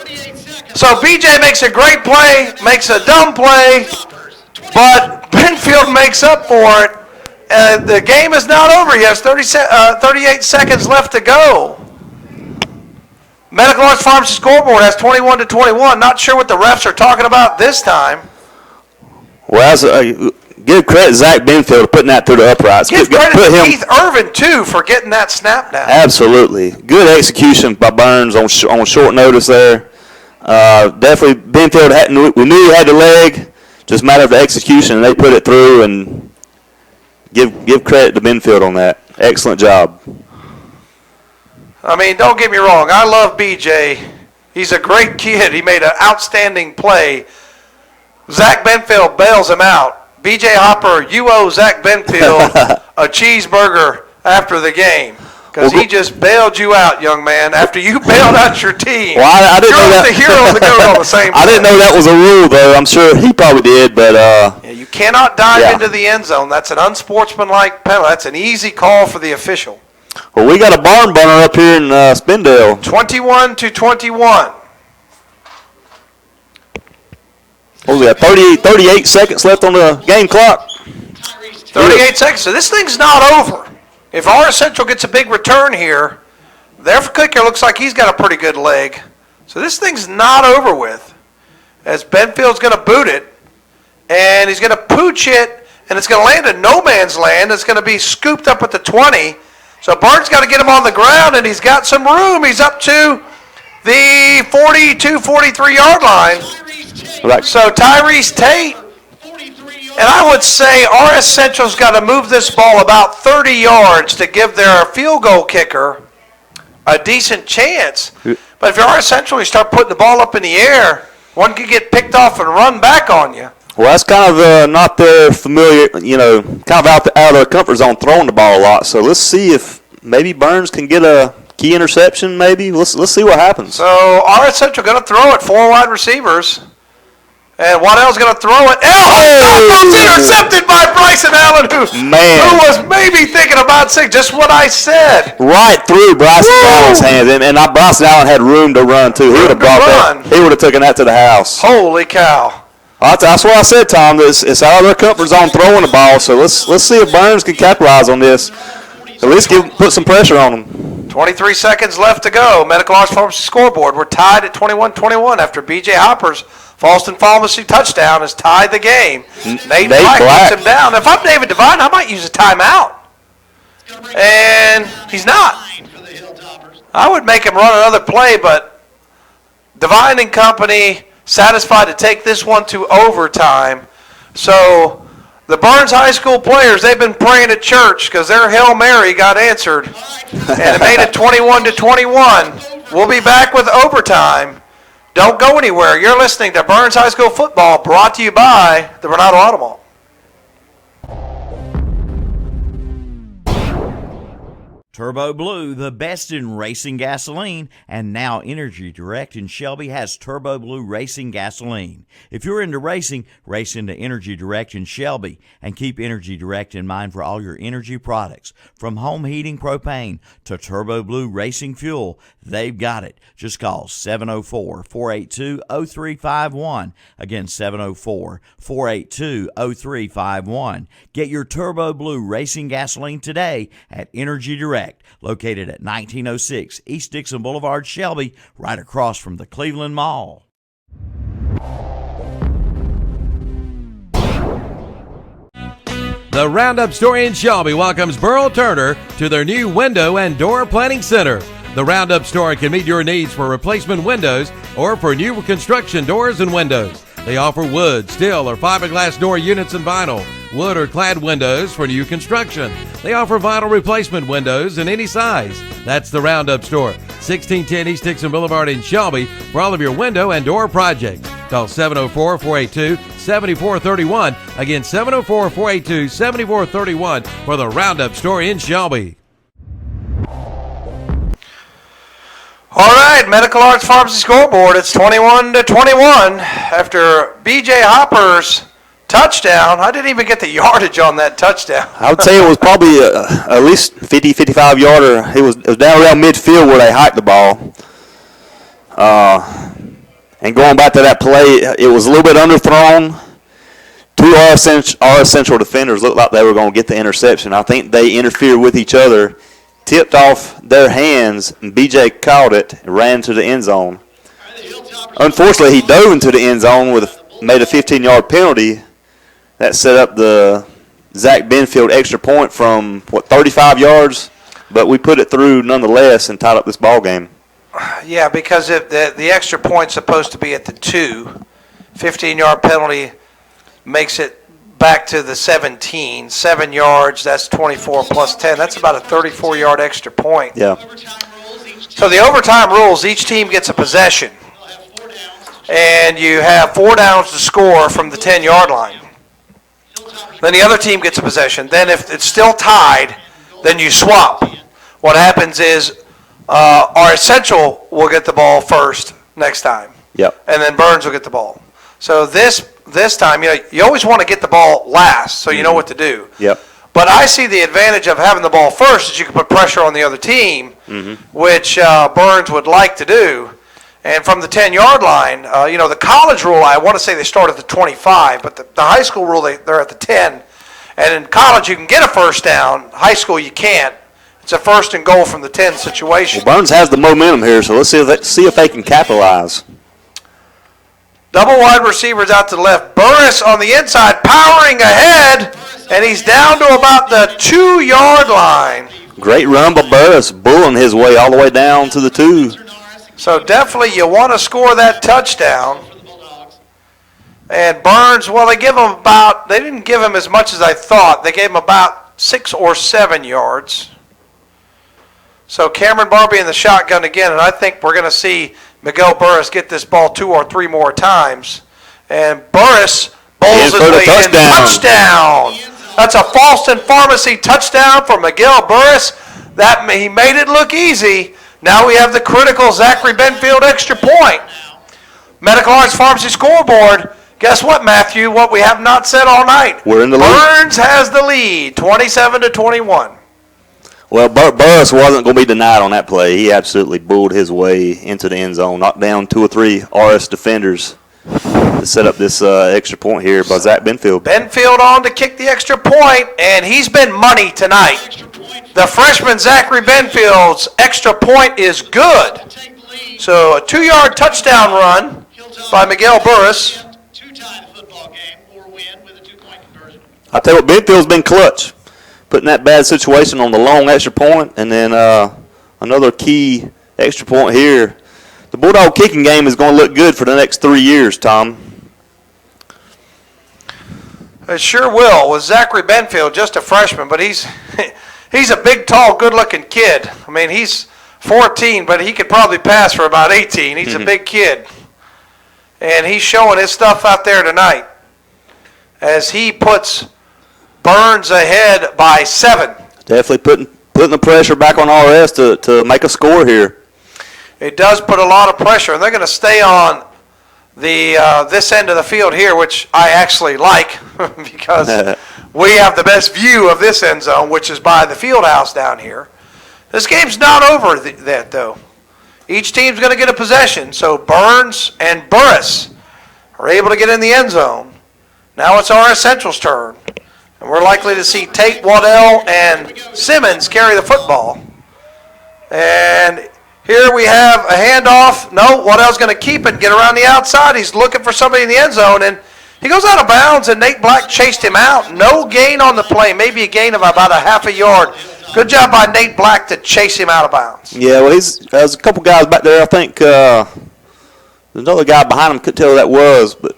So B.J. makes a great play, makes a dumb play, but Benfield makes up for it. The game is not over yet. There's 38 seconds left to go. Medical Arts Pharmacy scoreboard has 21-21. Not sure what the refs are talking about this time. Well, give credit to Zach Benfield for putting that through the uprights. Give credit to Keith Irvin, too, for getting that snap down. Absolutely. Good execution by Burns on short notice there. Definitely, Benfield, we knew he had the leg. Just a matter of the execution, and they put it through, and give credit to Benfield on that. Excellent job. I mean, don't get me wrong. I love BJ. He's a great kid. He made an outstanding play. Zach Benfield bails him out. BJ Hopper, you owe Zach Benfield a cheeseburger after the game. Because he just bailed you out, young man, after you bailed out your team. Well, I didn't know that. You're the hero of the goat on the same play. I didn't know that was a rule, though. I'm sure he probably did, but yeah, you cannot dive into the end zone. That's an unsportsmanlike penalty. That's an easy call for the official. Well, we got a barn burner up here in Spindale. 21-21. What was that, 38 seconds left on the game clock? 38 seconds. So this thing's not over. If RS Central gets a big return here, their kicker looks like he's got a pretty good leg. So this thing's not over with. As Benfield's going to boot it, and he's going to pooch it, and it's going to land in no man's land. It's going to be scooped up at the 20. So Barnes got to get him on the ground, and he's got some room. He's up to the 42, 43-yard line. So Tyrese Tate, and I would say RS Central's got to move this ball about 30 yards to give their field goal kicker a decent chance. But if you're RS Central, you start putting the ball up in the air, one could get picked off and run back on you. Well, that's kind of not their familiar, kind of out of their comfort zone throwing the ball a lot. So let's see if maybe Burns can get a key interception. Maybe let's see what happens. So RS Central going to throw it, 4 wide receivers. And Waddell's going to throw it. It's intercepted by Bryson Allen, who was maybe thinking about 6, just what I said. Right through Bryson Allen's hands. And Bryson Allen had room to run, too. He would have brought that. He would have taken that to the house. Holy cow. That's what I said, Tom. It's out of their comfort zone throwing the ball. So let's see if Burns can capitalize on this. At least put some pressure on them. 23 seconds left to go. Medical Arts Pharmacy scoreboard. We're tied at 21-21 after B.J. Hopper's Falston Pharmacy touchdown has tied the game. Nate Black puts him down. If I'm David Devine, I might use a timeout. And he's not. I would make him run another play, but Devine and company satisfied to take this one to overtime. So the Burns High School players, they've been praying at church because their Hail Mary got answered. And it made it 21-21. We'll be back with overtime. Don't go anywhere. You're listening to Burns High School football, brought to you by the Renato Automall. Turbo Blue, the best in racing gasoline, and now Energy Direct in Shelby has Turbo Blue Racing Gasoline. If you're into racing, race into Energy Direct in Shelby, and keep Energy Direct in mind for all your energy products. From home heating propane to Turbo Blue Racing Fuel, they've got it. Just call 704-482-0351. Again, 704-482-0351. Get your Turbo Blue Racing Gasoline today at Energy Direct, located at 1906 East Dixon Boulevard, Shelby, right across from the Cleveland Mall. The Roundup Store in Shelby welcomes Burl Turner to their new window and door planning center. The Roundup Store can meet your needs for replacement windows or for new construction doors and windows. They offer wood, steel, or fiberglass door units and vinyl, wood or clad windows for new construction. They offer vinyl replacement windows in any size. That's the Roundup Store, 1610 East Dixon Boulevard in Shelby for all of your window and door projects. Call 704-482-7431. Again, 704-482-7431 for the Roundup Store in Shelby. All right, Medical Arts Pharmacy scoreboard. It's 21-21 after B.J. Hopper's touchdown. I didn't even get the yardage on that touchdown. I would say it was probably at least 50, 55-yarder. It was down around midfield where they hiked the ball. And going back to that play, it was a little bit underthrown. 2 RS Central defenders looked like they were going to get the interception. I think they interfered with each other, tipped off their hands, and BJ caught it and ran to the end zone. Unfortunately, he dove into the end zone made a 15-yard penalty. That set up the Zach Benfield extra point from, 35 yards? But we put it through nonetheless and tied up this ball game. Yeah, because the extra point's supposed to be at the 2. 15-yard penalty makes it back to the 17. 7 yards, that's 24 plus 10. That's about a 34-yard extra point. Yeah. So the overtime rules, each team gets a possession. And you have 4 downs to score from the 10-yard line. Then the other team gets a possession. Then if it's still tied, then you swap. What happens is our Central will get the ball first next time. Yep. And then Burns will get the ball. So this time, you always want to get the ball last so you know what to do. Yep. But I see the advantage of having the ball first is you can put pressure on the other team, which Burns would like to do. And from the 10-yard line, the college rule, I want to say they start at the 25, but the high school rule, they're at the 10. And in college, you can get a first down. High school, you can't. It's a first and goal from the 10 situation. Well, Burns has the momentum here, so let's see if they can capitalize. Double wide receivers out to the left. Burris on the inside, powering ahead, and he's down to about the 2-yard line. Great run by Burris, bulling his way all the way down to the 2. So definitely you want to score that touchdown. And Burns, well, they didn't give him as much as I thought. They gave him about 6 or 7 yards. So Cameron Barbie in the shotgun again, and I think we're going to see Miguel Burris get this ball 2 or 3 more times. And Burris Bowls his for the way in. touchdown. Touchdown. That's a Falston Pharmacy touchdown for Miguel Burris. He made it look easy. Now we have the critical Zachary Benfield extra point. Medical Arts Pharmacy scoreboard. Guess what, Matthew? What we have not said all night. We're in the lead. Burns has the lead, 27-21. Well, Burris wasn't going to be denied on that play. He absolutely bulled his way into the end zone, knocked down 2 or 3 RS defenders to set up this extra point here by Zach Benfield. Benfield on to kick the extra point, and he's been money tonight. The freshman Zachary Benfield's extra point is good. So a 2-yard touchdown run by Miguel Burris. I tell you what, Benfield's been clutch, putting that bad situation on the long extra point, and then another key extra point here. The Bulldog kicking game is going to look good for the next 3 years, Tom. It sure will, with Zachary Benfield, just a freshman, but he's a big, tall, good-looking kid. I mean, he's 14, but he could probably pass for about 18. He's a big kid. And he's showing his stuff out there tonight as he puts Burns ahead by 7. Definitely putting the pressure back on RS to make a score here. It does put a lot of pressure, and they're going to stay on the this end of the field here, which I actually like because we have the best view of this end zone, which is by the field house down here. This game's not over that, though. Each team's going to get a possession, so Burns and Burris are able to get in the end zone. Now it's RS Central's turn, and we're likely to see Tate, Waddell, and Simmons carry the football. And here we have a handoff. No, Waddell's going to keep it and get around the outside. He's looking for somebody in the end zone, and he goes out of bounds, and Nate Black chased him out. No gain on the play, maybe a gain of about a half a yard. Good job by Nate Black to chase him out of bounds. Yeah, well, there's a couple guys back there. I think there's another guy behind him. Couldn't tell who that was, but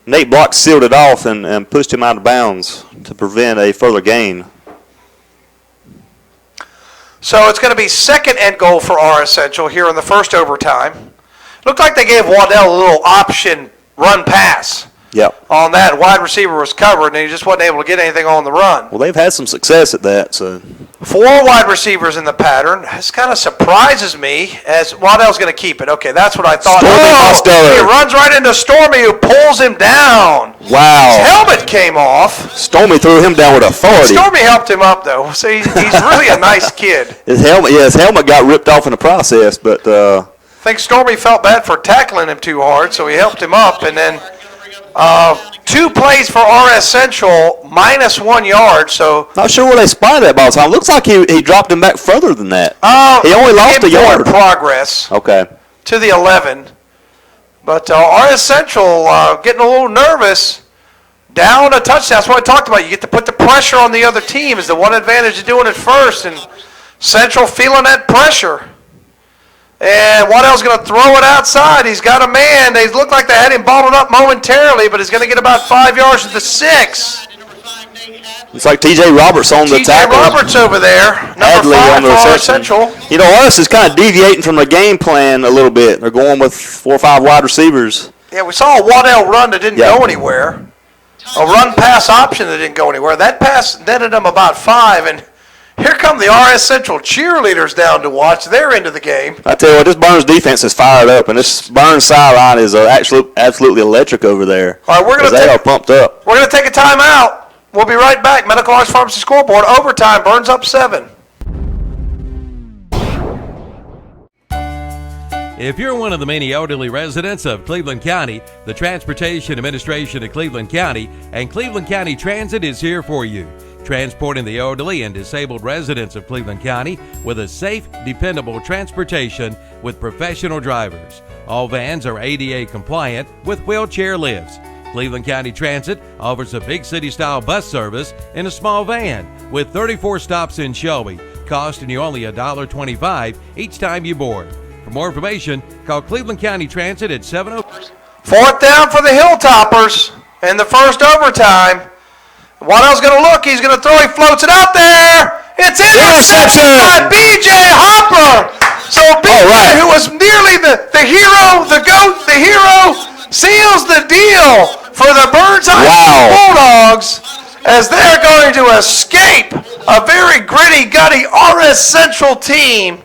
Nate Black sealed it off and pushed him out of bounds to prevent a further gain. So it's going to be second and goal for RS Central here in the first overtime. Looked like they gave Waddell a little option run pass. Yep. On that, wide receiver was covered, and he just wasn't able to get anything on the run. Well, they've had some success at that. So 4 wide receivers in the pattern. This kind of surprises me as Waddell's going to keep it. Okay, that's what I thought. He runs right into Stormy, who pulls him down. Wow. His helmet came off. Stormy threw him down with authority. Stormy helped him up, though. So he's really a nice kid. His helmet got ripped off in the process, but I think Stormy felt bad for tackling him too hard, so he helped him up, and then 2 plays for RS Central, minus 1 yard. So not sure where they spotted that ball, Tom. Looks like he dropped him back further than that. He only lost a yard. Progress. Okay. To the 11, but RS Central getting a little nervous. Down a touchdown. That's what I talked about. You get to put the pressure on the other team. Is the one advantage of doing it first, and Central feeling that pressure. And Waddell's going to throw it outside. He's got a man. They look like they had him balled up momentarily, but he's going to get about 5 yards to the 6. It's like T.J. Roberts on the tackle. T.J. Roberts over there, number 5 for RS Central. You know, RS is kind of deviating from the game plan a little bit. They're going with 4 or 5 wide receivers. Yeah, we saw a Waddell run that didn't go anywhere. A run-pass option that didn't go anywhere. That pass netted them about 5, and here come the RS Central cheerleaders down to watch. They're into the game. I tell you what, this Burns defense is fired up, and this Burns sideline is absolutely electric over there. All right, they are pumped up. We're going to take a timeout. We'll be right back. Medical Arts Pharmacy scoreboard. Overtime. Burns up 7. If you're one of the many elderly residents of Cleveland County, the Transportation Administration of Cleveland County and Cleveland County Transit is here for you, transporting the elderly and disabled residents of Cleveland County with a safe, dependable transportation with professional drivers. All vans are ADA compliant with wheelchair lifts. Cleveland County Transit offers a big city-style bus service in a small van with 34 stops in Shelby, costing you only $1.25 each time you board. For more information, call Cleveland County Transit at 704. 4th down for the Hilltoppers in the first overtime. Waddell's going to look. He's going to throw. He floats it out there. It's interception by B.J. Hopper. So B.J., who was nearly the hero, the GOAT, the hero, seals the deal for the Burns High School Bulldogs as they're going to escape a very gritty, gutty RS Central team.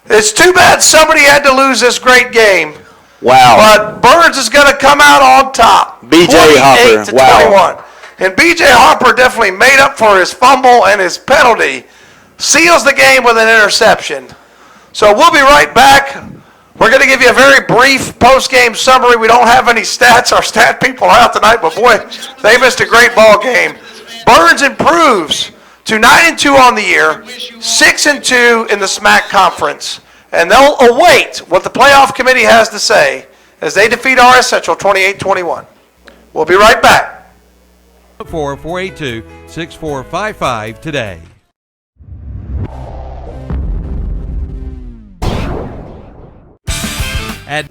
It's too bad somebody had to lose this great game. Wow. But Burns is going to come out on top. B.J. Hopper, 28-21. And B.J. Hopper definitely made up for his fumble and his penalty. Seals the game with an interception. So we'll be right back. We're going to give you a very brief post-game summary. We don't have any stats. Our stat people are out tonight, but boy, they missed a great ball game. Burns improves to 9-2 on the year, 6-2 in the SMAC conference. And they'll await what the playoff committee has to say as they defeat RS Central 28-21. We'll be right back. 482-6455 today. At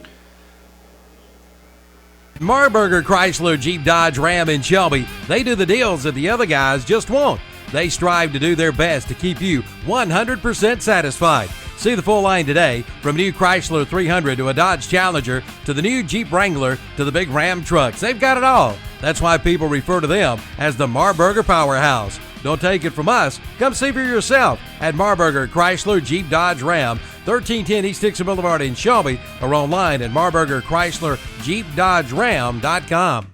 Marburger Chrysler Jeep Dodge Ram in Shelby, they do the deals that the other guys just won't. They strive to do their best to keep you 100% satisfied. See the full line today, from new Chrysler 300 to a Dodge Challenger to the new Jeep Wrangler to the big Ram trucks. They've got it all. That's why people refer to them as the Marburger Powerhouse. Don't take it from us. Come see for yourself at Marburger Chrysler Jeep Dodge Ram, 1310 East Dixon Boulevard in Shelby, or online at marburgerchryslerjeepdodgeram.com.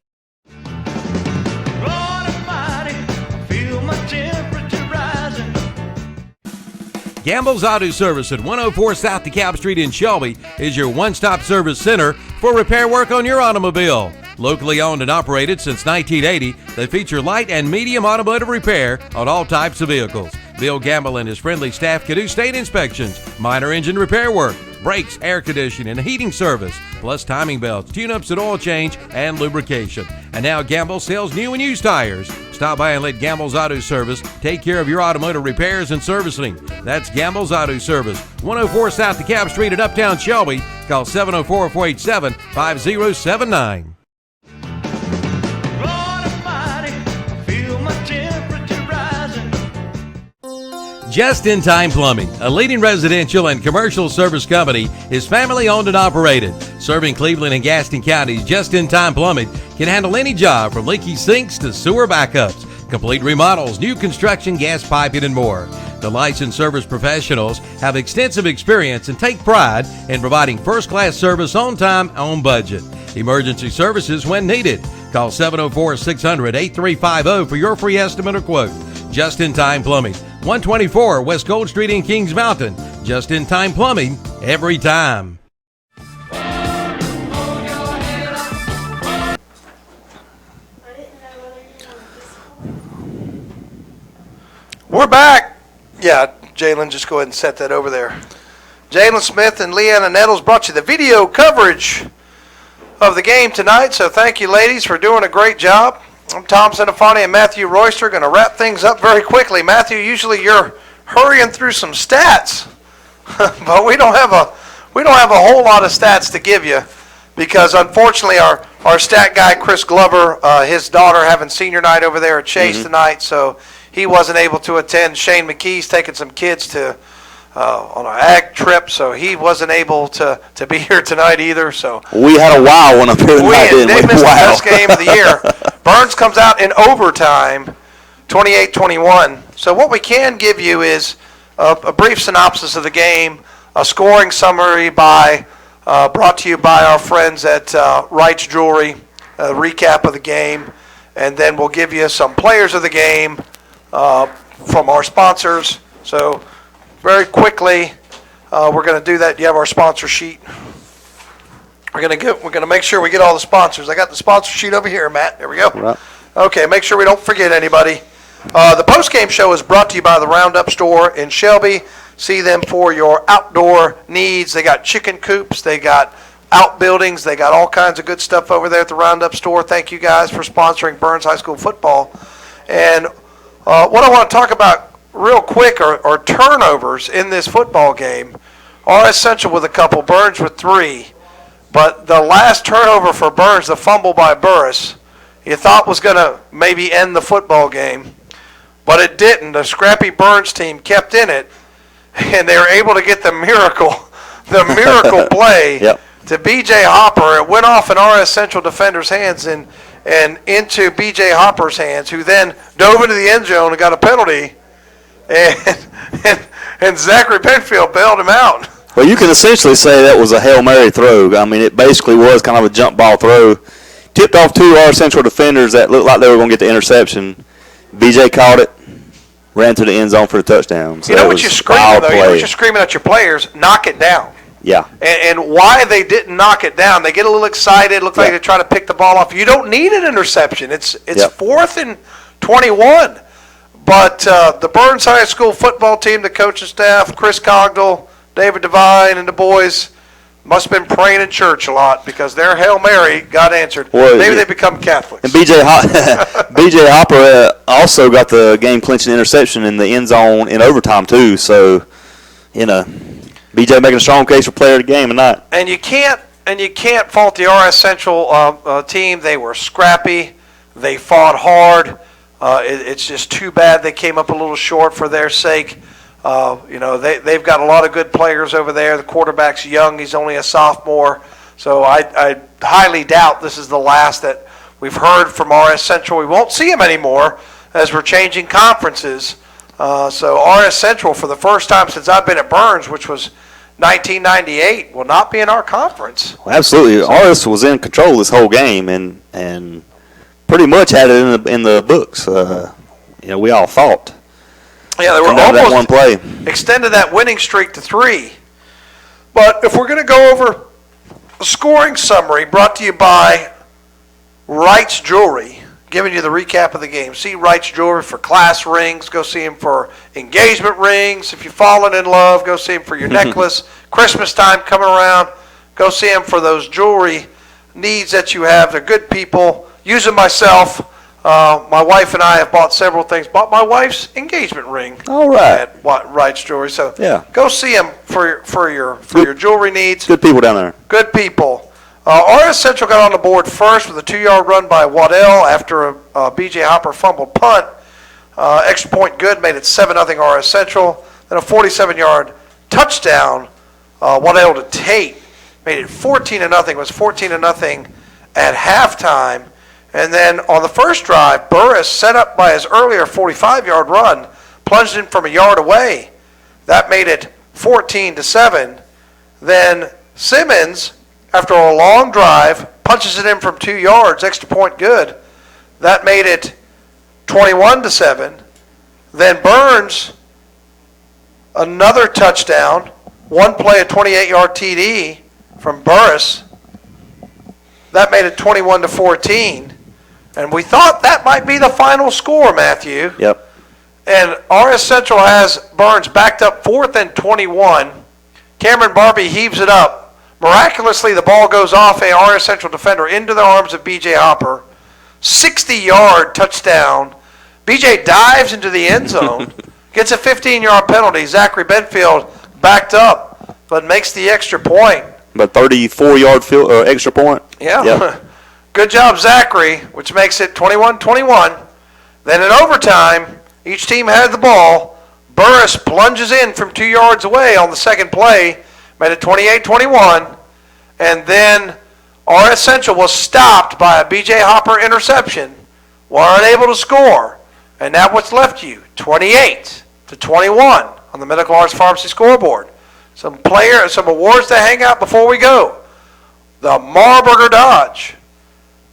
Gamble's Auto Service at 104 South DeKalb Street in Shelby is your one-stop service center for repair work on your automobile. Locally owned and operated since 1980, they feature light and medium automotive repair on all types of vehicles. Bill Gamble and his friendly staff can do state inspections, minor engine repair work, brakes, air conditioning, and heating service, plus timing belts, tune-ups and oil change, and lubrication. And now Gamble sells new and used tires. Stop by and let Gamble's Auto Service take care of your automotive repairs and servicing. That's Gamble's Auto Service, 104 South DeKalb Street in Uptown Shelby. Call 704-487-5079. Just in Time Plumbing, a leading residential and commercial service company, is family owned and operated. Serving Cleveland and Gaston counties, Just in Time Plumbing can handle any job from leaky sinks to sewer backups, complete remodels, new construction, gas piping, and more. The licensed service professionals have extensive experience and take pride in providing first-class service on time, on budget. Emergency services when needed. Call 704-600-8350 for your free estimate or quote. Just in Time Plumbing, 124 West Gold Street in Kings Mountain. Just in Time Plumbing, every time. We're back. Yeah, Jalen, just go ahead and set that over there. Jalen Smith and Leanna Nettles brought you the video coverage of the game tonight, so thank you, ladies, for doing a great job. I'm Tom Sinafani and Matthew Royster going to wrap things up very quickly. Matthew, usually you're hurrying through some stats, but we don't have a whole lot of stats to give you because unfortunately our stat guy Chris Glover, his daughter having senior night over there at Chase tonight, so he wasn't able to attend. Shane McKee's taking some kids to on an ag trip, so he wasn't able to be here tonight either. So we had a wild one up here tonight, didn't we? They missed the best game of the year. Burns comes out in overtime, 28-21. So what we can give you is a brief synopsis of the game, a scoring summary brought to you by our friends at Wright's Jewelry, a recap of the game, and then we'll give you some players of the game from our sponsors. So very quickly, we're going to do that. You have our sponsor sheet. We're going to make sure we get all the sponsors. I got the sponsor sheet over here, Matt. There we go. Right. Okay, make sure we don't forget anybody. The post-game show is brought to you by the Roundup Store in Shelby. See them for your outdoor needs. They got chicken coops. They got outbuildings. They got all kinds of good stuff over there at the Roundup Store. Thank you guys for sponsoring Burns High School football. And what I want to talk about real quick are turnovers in this football game. RS Central with a couple, Burns with 3. But the last turnover for Burns, the fumble by Burris, you thought was going to maybe end the football game, but it didn't. The scrappy Burns team kept in it, and they were able to get the miracle play to B.J. Hopper. It went off in RS Central defenders' hands, and and into B.J. Hopper's hands, who then dove into the end zone and got a penalty, and Zachary Benfield bailed him out. Well, you can essentially say that was a Hail Mary throw. I mean, it basically was kind of a jump ball throw. Tipped off two our Central defenders that looked like they were going to get the interception. B.J. caught it, ran to the end zone for the touchdown. So you know what you're screaming, though? You know what you're screaming at your players? Knock it down. Yeah. And why they didn't knock it down, they get a little excited, look like they're trying to pick the ball off. You don't need an interception. It's 4th and 21. But the Burns High School football team, the coaching staff, Chris Cogdell, David Devine, and the boys must have been praying in church a lot because their Hail Mary got answered. Well, maybe they become Catholics. And B.J. Hopper also got the game-clinching interception in the end zone in overtime, too. So, you know, B.J. making a strong case for player of the game tonight. And you can't fault the RS Central team. They were scrappy. They fought hard. It's just too bad they came up a little short for their sake. You know, they've got a lot of good players over there. The quarterback's young. He's only a sophomore. So I highly doubt this is the last that we've heard from RS Central. We won't see him anymore as we're changing conferences. So RS Central, for the first time since I've been at Burns, which was 1998, will not be in our conference. Well, absolutely. RS was in control this whole game and pretty much had it in the books. You know, we all thought. Yeah, they were that one play. Extended that winning streak to 3. But if we're going to go over a scoring summary brought to you by Wright's Jewelry, giving you the recap of the game. See Wright's Jewelry for class rings. Go see him for engagement rings. If you've fallen in love, go see him for your necklace. Christmas time coming around, go see him for those jewelry needs that you have. They're good people. Use them myself. My wife and I have bought several things. Bought my wife's engagement ring. All right. At Wright's Jewelry. So yeah, go see them for your jewelry needs. Good people down there. Good people. RS Central got on the board first with a 2-yard run by Waddell after a B.J. Hopper fumbled punt. Extra point good, made it 7-0 RS Central. Then a 47-yard touchdown, Waddell to Tate, made it 14-0. It was 14-0 at halftime. And then on the first drive, Burris, set up by his earlier 45-yard run, plunged in from a yard away. That made it 14-7. Then Simmons, after a long drive, punches it in from 2 yards, extra point good. That made it 21-7. Then Burns, another touchdown, one play, a 28-yard TD from Burris. That made it 21-14. And we thought that might be the final score, Matthew. Yep. And RS Central has Burns backed up 4th and 21. Cameron Barbie heaves it up. Miraculously, the ball goes off a RS Central defender into the arms of B.J. Hopper. 60-yard touchdown. B.J. dives into the end zone, gets a 15-yard penalty. Zachary Benfield backed up, but makes the extra point. But 34-yard extra point? Yeah. Yep. Good job, Zachary, which makes it 21-21. Then in overtime, each team had the ball. Burris plunges in from 2 yards away on the second play, made it 28-21. And then RS Central was stopped by a B.J. Hopper interception, were unable to score. And now what's left you? 28-21 on the Medical Arts Pharmacy scoreboard. Some awards to hang out before we go. The Marburger Dodge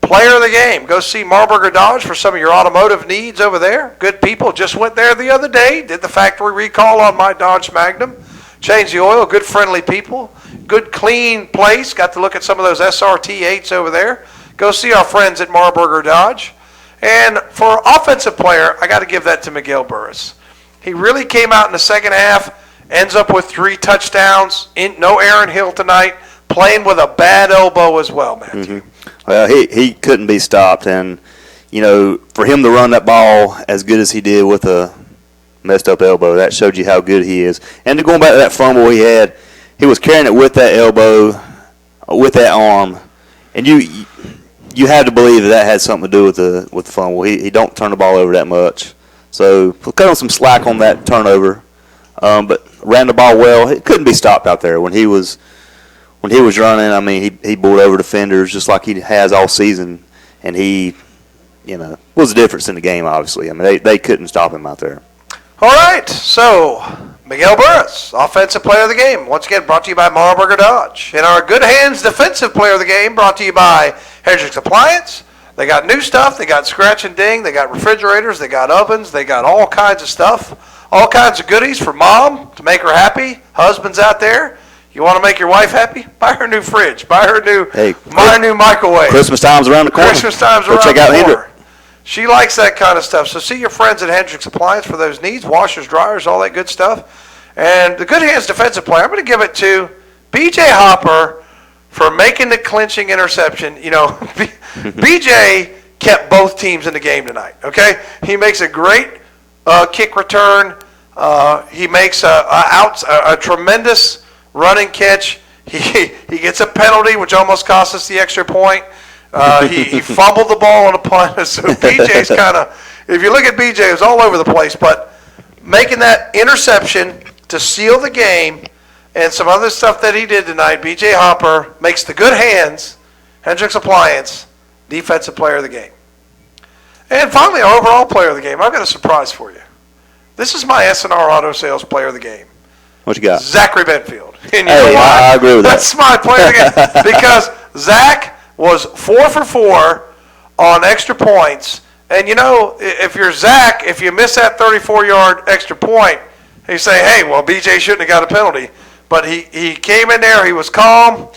Player of the Game. Go see Marburger Dodge for some of your automotive needs over there. Good people. Just went there the other day. Did the factory recall on my Dodge Magnum. Changed the oil. Good friendly people. Good clean place. Got to look at some of those SRT8s over there. Go see our friends at Marburger Dodge. And for offensive player, I got to give that to Miguel Burris. He really came out in the second half. Ends up with 3 touchdowns. No Aaron Hill tonight. Playing with a bad elbow as well, Matthew. Mm-hmm. Well, he couldn't be stopped. And, you know, for him to run that ball as good as he did with a messed up elbow, that showed you how good he is. And to going back to that fumble he had, he was carrying it with that elbow, with that arm. And you had to believe that had something to do with the fumble. He don't turn the ball over that much. So cut him some slack on that turnover. But ran the ball well. It couldn't be stopped out there when he was running. I mean, he bowled over defenders just like he has all season. and he, was the difference in the game, obviously. I mean, they couldn't stop him out there. All right, so Miguel Burris, Offensive Player of the Game, once again brought to you by Marburger Dodge. And our Good Hands Defensive Player of the Game brought to you by Hendricks Appliance. They got new stuff. They got scratch and ding. They got refrigerators. They got ovens. They got all kinds of stuff. All kinds of goodies for mom to make her happy. Husbands out there, you want to make your wife happy? Buy her a new fridge. Buy her a new microwave. Christmas time's around the corner. Christmas time's around check out the corner. Hendrick. She likes that kind of stuff. So see your friends at Hendricks Appliance for those needs, washers, dryers, all that good stuff. And the Good Hands Defensive Player, I'm going to give it to B.J. Hopper for making the clinching interception. B.J. kept both teams in the game tonight, okay? He makes a great kick return. He makes a tremendous running catch. He gets a penalty, which almost cost us the extra point. He fumbled the ball on a punt. So BJ's kind of, if you look at BJ, it was all over the place. But making that interception to seal the game and some other stuff that he did tonight, BJ Hopper makes the Good Hands, Hendricks Appliance, Defensive Player of the Game. And finally, our overall Player of the Game. I've got a surprise for you. This is my SNR Auto Sales Player of the Game. What you got? Zachary Benfield. And you know why? I agree with that. That's my Player of the Game. Because Zach was 4 for 4 on extra points. And if you're Zach, if you miss that 34-yard extra point, you say, hey, well, BJ shouldn't have got a penalty. But he came in there, he was calm.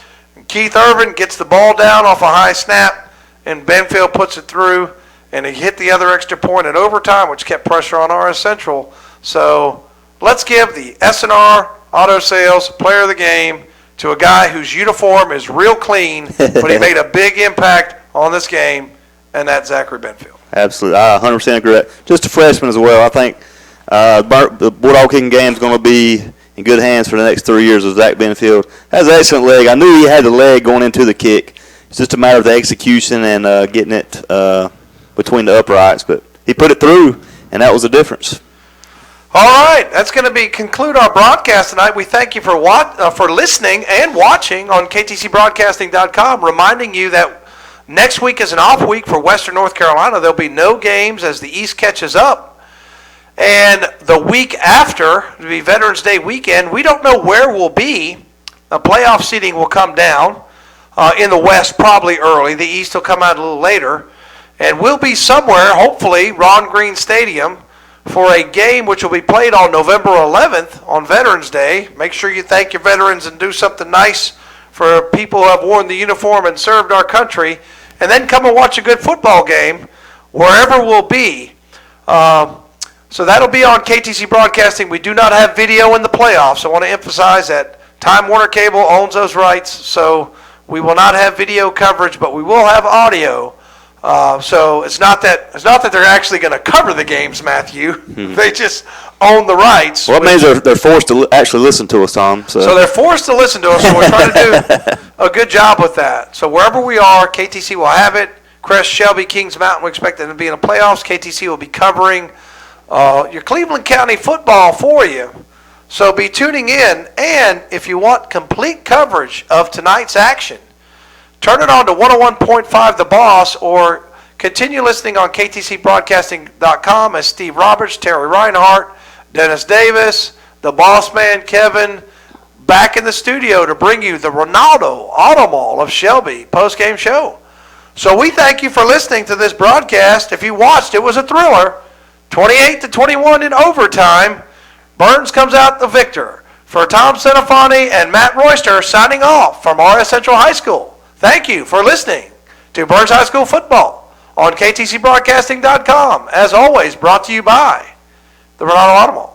Keith Irvin gets the ball down off a high snap, and Benfield puts it through, and he hit the other extra point in overtime, which kept pressure on RS Central. So let's give the SNR Auto Sales Player of the Game to a guy whose uniform is real clean, but he made a big impact on this game, and that's Zachary Benfield. Absolutely. I 100% agree with that. Just a freshman as well. I think the Bulldog kicking game is going to be in good hands for the next 3 years with Zach Benfield. Has an excellent leg. I knew he had the leg going into the kick. It's just a matter of the execution and getting it between the uprights. But he put it through, and that was the difference. All right, that's going to conclude our broadcast tonight. We thank you for listening and watching on ktcbroadcasting.com, reminding you that next week is an off week for Western North Carolina. There'll be no games as the East catches up. And the week after, it'll be Veterans Day weekend, we don't know where we'll be. The playoff seeding will come down in the West probably early. The East will come out a little later. And we'll be somewhere, hopefully, Ron Green Stadium, for a game which will be played on November 11th on Veterans Day. Make sure you thank your veterans and do something nice for people who have worn the uniform and served our country. And then come and watch a good football game wherever we'll be. So that'll be on KTC Broadcasting. We do not have video in the playoffs. I want to emphasize that Time Warner Cable owns those rights, so we will not have video coverage, but we will have audio. So it's not that they're actually going to cover the games, Matthew. Mm-hmm. They just own the rights. Well, it means they're forced to actually listen to us, Tom. So they're forced to listen to us, so we're trying to do a good job with that. So wherever we are, KTC will have it. Crest, Shelby, Kings Mountain, we expect them to be in the playoffs. KTC will be covering your Cleveland County football for you. So be tuning in. And if you want complete coverage of tonight's action, turn it on to 101.5 The Boss, or continue listening on ktcbroadcasting.com as Steve Roberts, Terry Reinhardt, Dennis Davis, the Boss Man, Kevin, back in the studio to bring you the Ronaldo Auto Mall of Shelby post-game show. So we thank you for listening to this broadcast. If you watched, it was a thriller. 28-21 in overtime. Burns comes out the victor. For Tom Senafani and Matt Royster signing off from RS Central High School. Thank you for listening to Burns High School football on ktcbroadcasting.com. As always, brought to you by the Ronaldo Auto Mall.